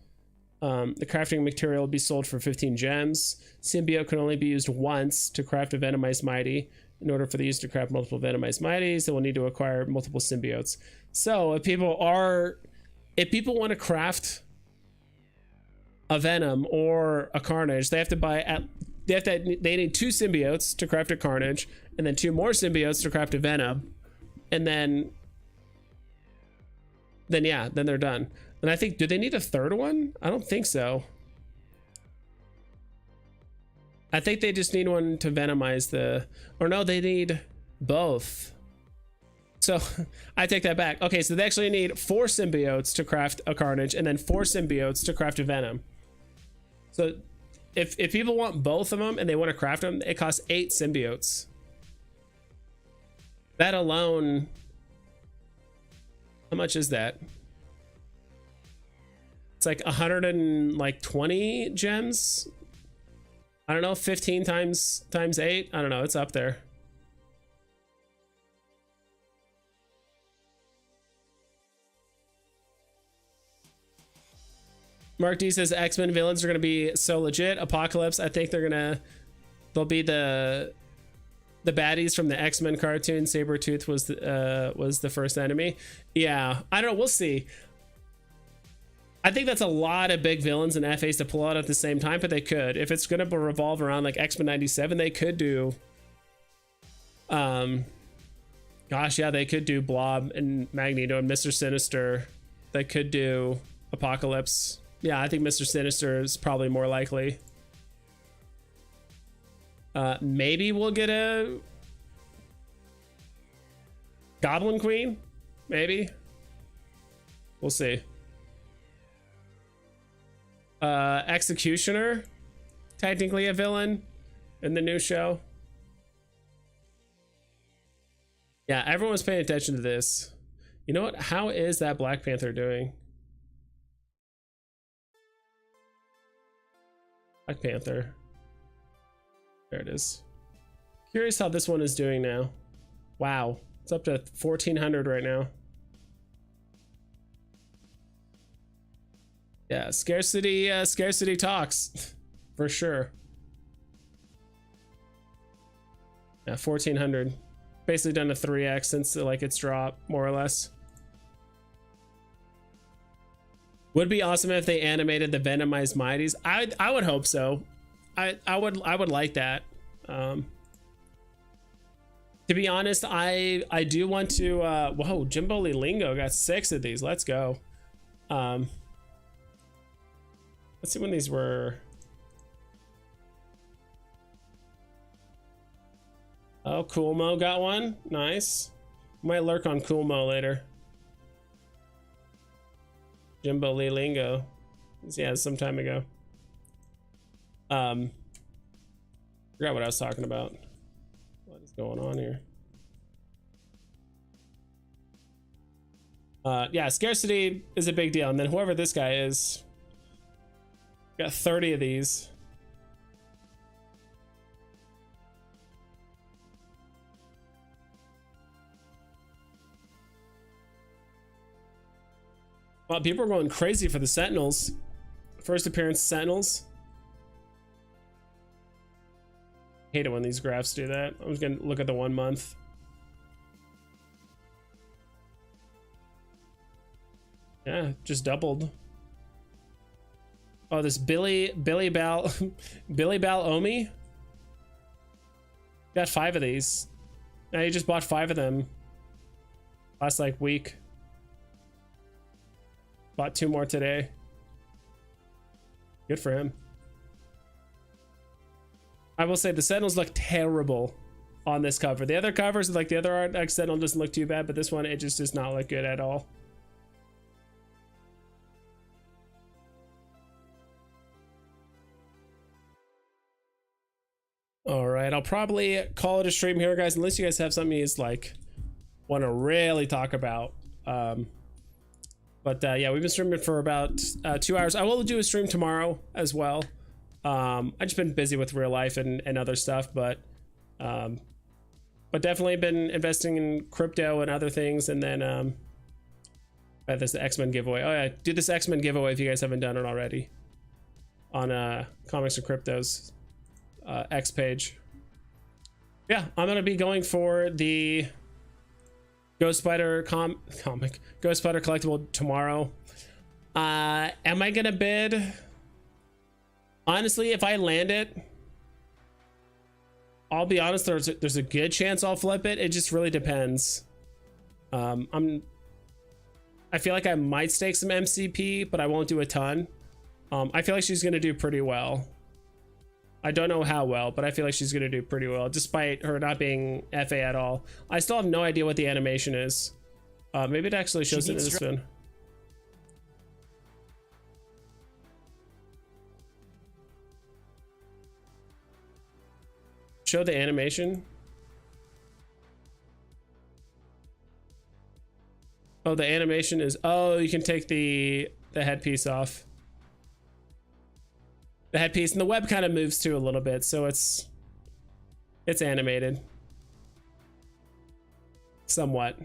the crafting material will be sold for 15 gems. Symbiote can only be used once to craft a Venomized Mighty. In order for the user to craft multiple Venomized Mighties, they will need to acquire multiple symbiotes. So if people want to craft a Venom or a Carnage, they need 2 symbiotes to craft a Carnage, and then 2 more symbiotes to craft a Venom, and then they're done. And I think, do they need a 3rd one? I don't think so. I think they just need one to Venomize or no, they need both. So I take that back. Okay, so they actually need 4 symbiotes to craft a Carnage, and then 4 symbiotes to craft a Venom. So if people want both of them and they want to craft them, it costs 8 symbiotes. That alone, how much is that? It's like 120 gems. I don't know, 15 times 8. I don't know, it's up there. Mark D says X-Men villains are going to be so legit. Apocalypse, I think they'll be the baddies from the X-Men cartoon. Sabretooth was the first enemy. Yeah, I don't know, we'll see. I think that's a lot of big villains and FAs to pull out at the same time, but they could. If it's going to revolve around like X-Men 97, they could do... gosh, yeah, they could do Blob and Magneto and Mr. Sinister. They could do Apocalypse. Yeah, I think Mr. Sinister is probably more likely. Maybe we'll get a... Goblin Queen? Maybe? We'll see. Executioner, technically a villain in the new show. Yeah, everyone's paying attention to this. You know what? How is that Black Panther doing? Black Panther. There it is. Curious how this one is doing now. Wow, it's up to 1400 right now. Yeah, scarcity talks for sure. Yeah, 1400. Basically done a 3x since like its drop, more or less. Would be awesome if they animated the Venomized Mighties. I would hope so. I would like that. To be honest, I do want to whoa, Jimbo Lingo got 6 of these. Let's go. Let's see when these were. Oh, Cool Mo got one. Nice. Might lurk on Cool Mo later. Jimbo Lee Lingo. Yeah, some time ago. Forgot what I was talking about. What is going on here? Yeah, scarcity is a big deal. And then whoever this guy is, got 30 of these. Wow, people are going crazy for the Sentinels. First appearance Sentinels. Hate it when these graphs do that. I'm just gonna look at the 1 month. Yeah, just doubled. Oh, this Billy Bal Omi got 5 of these. Now he just bought 5 of them last like week. Bought 2 more today. Good for him. I will say the Sentinels look terrible on this cover. The other covers, like the other art, like Sentinel doesn't look too bad, but this one, it just does not look good at all. All right, I'll probably call it a stream here, guys, unless you guys have something you just like want to really talk about. But yeah, we've been streaming for about 2 hours. I will do a stream tomorrow as well. I've just been busy with real life and other stuff, but definitely been investing in crypto and other things. And then this X-Men giveaway. Oh yeah, do this X-Men giveaway if you guys haven't done it already on Comics and Crypto's X page. Yeah, I'm gonna be going for the Ghost Spider comic, Ghost Spider collectible tomorrow. Am I gonna bid? Honestly, if I land it, I'll be honest, there's a good chance I'll flip it. It just really depends. I feel like I might stake some MCP, but I won't do a ton. I feel like she's gonna do pretty well. I don't know how well, but I feel like she's gonna do pretty well, despite her not being FA at all. I still have no idea what the animation is. Maybe it actually shows it in this one. Show the animation. Oh, the animation is, oh, you can take the headpiece off. The headpiece, and the web kind of moves too a little bit, so it's animated somewhat.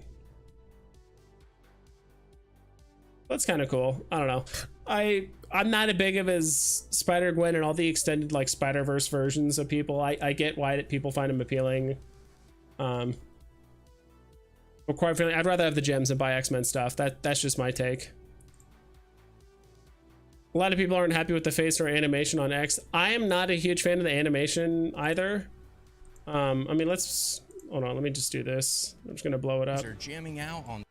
That's kind of cool. I don't know. I'm not as big of as Spider-Gwen and all the extended like Spider-Verse versions of people. I get why people find them appealing. But quite frankly, I'd rather have the gems and buy X-Men stuff. That's just my take. A lot of people aren't happy with the face or animation on X. I am not a huge fan of the animation either. I mean, let's hold on. Let me just do this. I'm just gonna blow it up. They're jamming out on.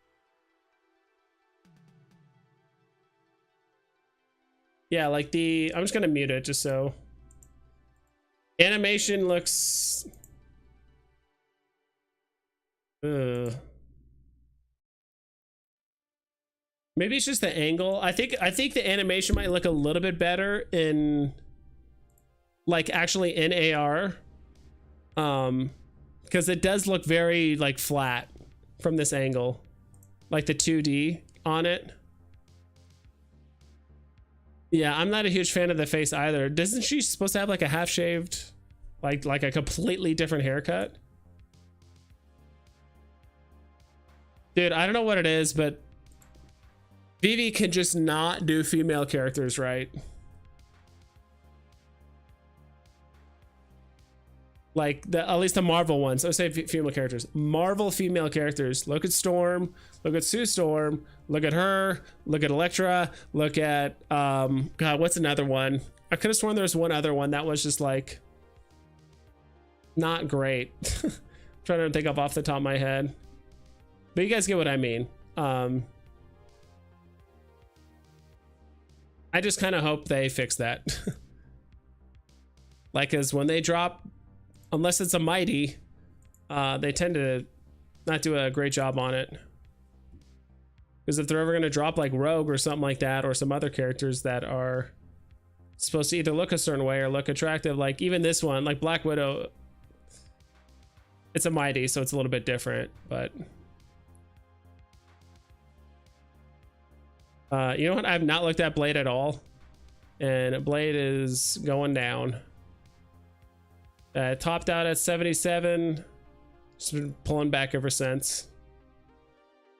Yeah, like I'm just gonna mute it just so. Animation looks. Ugh. Maybe it's just the angle. I think the animation might look a little bit better in like actually in AR. Because it does look very like flat from this angle. Like the 2D on it. Yeah, I'm not a huge fan of the face either. Isn't she supposed to have like a half shaved, like a completely different haircut? Dude, I don't know what it is, but Veve can just not do female characters right. Like at least the Marvel ones. I would say female characters. Marvel female characters. Look at Storm. Look at Sue Storm. Look at her. Look at Elektra. Look at God, what's another one? I could have sworn there's one other one that was just like not great. I'm trying to think of off the top of my head. But you guys get what I mean. I just kind of hope they fix that. Like, as when they drop, unless it's a mighty, they tend to not do a great job on it. Because if they're ever going to drop like Rogue or something like that, or some other characters that are supposed to either look a certain way or look attractive, like even this one, like Black Widow, it's a mighty, so it's a little bit different, but you know what? I've not looked at Blade at all, and Blade is going down. Topped out at 77. Just been pulling back ever since.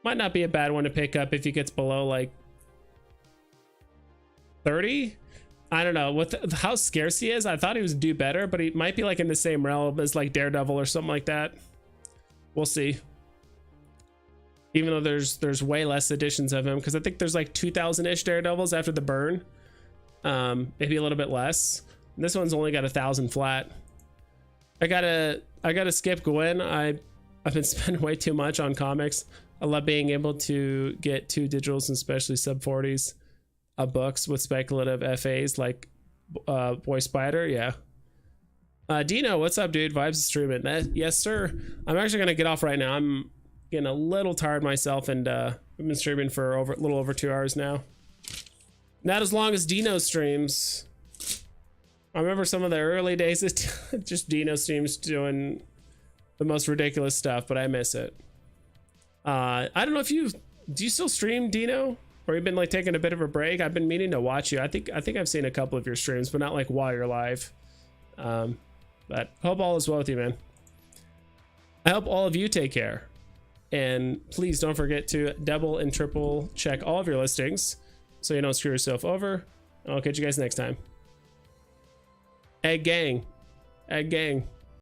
Might not be a bad one to pick up if he gets below like 30. I don't know. With how scarce he is, I thought he was do better, but he might be like in the same realm as like Daredevil or something like that. We'll see. Even though there's way less editions of him, because I think there's like 2,000-ish Daredevils after the burn. Maybe a little bit less. And this one's only got 1,000 flat. I gotta skip Gwen. I've been spending way too much on comics. I love being able to get 2 digitals and especially sub 40s of books with speculative FAs like Boy Spider. Yeah. Dino, what's up, dude? Vibes is streaming. Yes, sir. I'm actually gonna get off right now. I'm getting a little tired myself, and I've been streaming for a little over 2 hours now. Not as long as Dino streams. I remember some of the early days of just Dino streams doing the most ridiculous stuff, but I miss it. I don't know if do you still stream, Dino? Or you've been like taking a bit of a break? I've been meaning to watch you. I think I've seen a couple of your streams, but not like while you're live. But hope all is well with you, man. I hope all of you take care. And please don't forget to double and triple check all of your listings so you don't screw yourself over. I'll catch you guys next time. Egg gang. Egg gang.